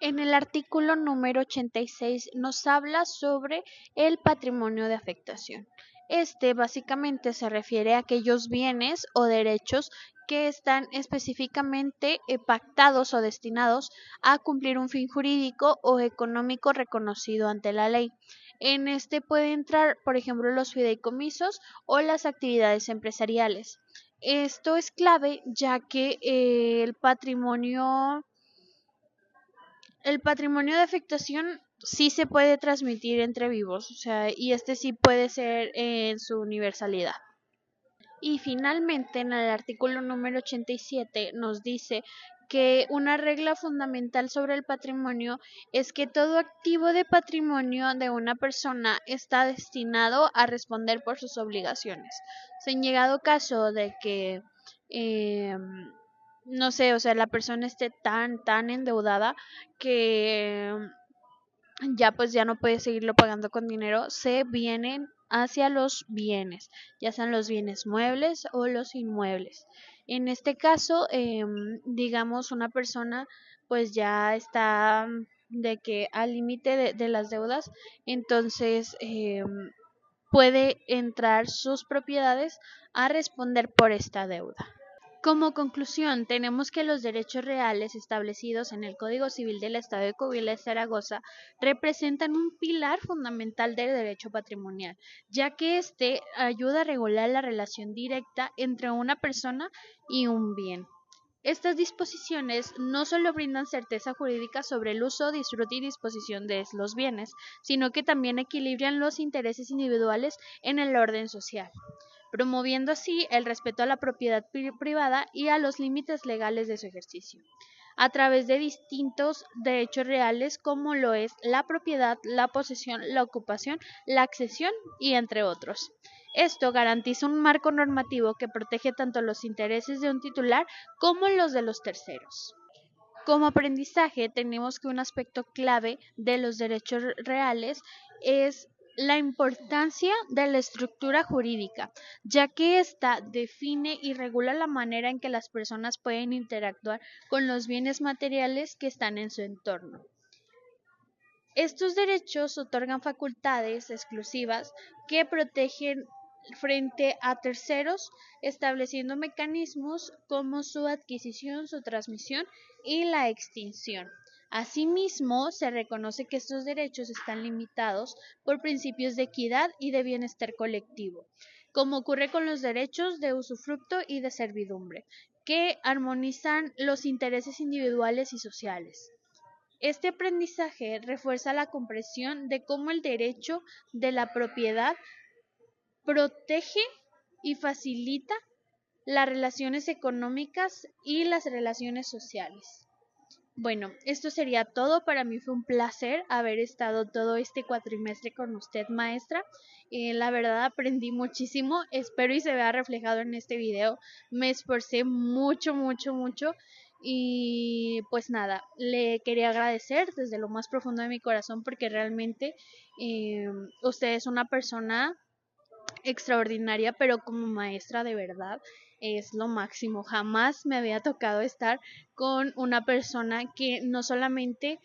S1: En el artículo número 86 nos habla sobre el patrimonio de afectación. Este básicamente se refiere a aquellos bienes o derechos que están específicamente pactados o destinados a cumplir un fin jurídico o económico reconocido ante la ley. En este puede entrar, por ejemplo, los fideicomisos o las actividades empresariales. Esto es clave ya que el patrimonio de afectación sí se puede transmitir entre vivos, o sea, y este sí puede ser en su universalidad. Y finalmente, en el artículo número 87 nos dice que una regla fundamental sobre el patrimonio es que todo activo de patrimonio de una persona está destinado a responder por sus obligaciones. O sea, en llegado caso de que no sé, o sea, la persona esté tan endeudada que ya pues ya no puede seguirlo pagando con dinero, se vienen hacia los bienes, ya sean los bienes muebles o los inmuebles. En este caso, digamos, una persona pues ya está de que al límite de las deudas, entonces puede entrar sus propiedades a responder por esta deuda. Como conclusión, tenemos que los derechos reales establecidos en el Código Civil del Estado de Coahuila y Zaragoza representan un pilar fundamental del derecho patrimonial, ya que este ayuda a regular la relación directa entre una persona y un bien. Estas disposiciones no solo brindan certeza jurídica sobre el uso, disfrute y disposición de los bienes, sino que también equilibran los intereses individuales en el orden social, promoviendo así el respeto a la propiedad privada y a los límites legales de su ejercicio, a través de distintos derechos reales como lo es la propiedad, la posesión, la ocupación, la accesión y entre otros. Esto garantiza un marco normativo que protege tanto los intereses de un titular como los de los terceros. Como aprendizaje, tenemos que un aspecto clave de los derechos reales es la importancia de la estructura jurídica, ya que ésta define y regula la manera en que las personas pueden interactuar con los bienes materiales que están en su entorno. Estos derechos otorgan facultades exclusivas que protegen frente a terceros, estableciendo mecanismos como su adquisición, su transmisión y la extinción. Asimismo, se reconoce que estos derechos están limitados por principios de equidad y de bienestar colectivo, como ocurre con los derechos de usufructo y de servidumbre, que armonizan los intereses individuales y sociales. Este aprendizaje refuerza la comprensión de cómo el derecho de la propiedad protege y facilita las relaciones económicas y las relaciones sociales. Bueno, esto sería todo. Para mí fue un placer haber estado todo este cuatrimestre con usted, maestra. La verdad aprendí muchísimo. Espero y se vea reflejado en este video. Me esforcé mucho, mucho, mucho. Y pues nada, le quería agradecer desde lo más profundo de mi corazón porque realmente usted es una persona extraordinaria, pero como maestra de verdad es lo máximo. Jamás me había tocado estar con una persona que no solamente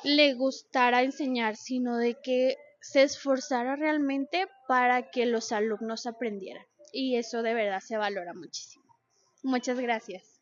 S1: le gustara enseñar, sino de que se esforzara realmente para que los alumnos aprendieran. Y eso de verdad se valora muchísimo. Muchas gracias.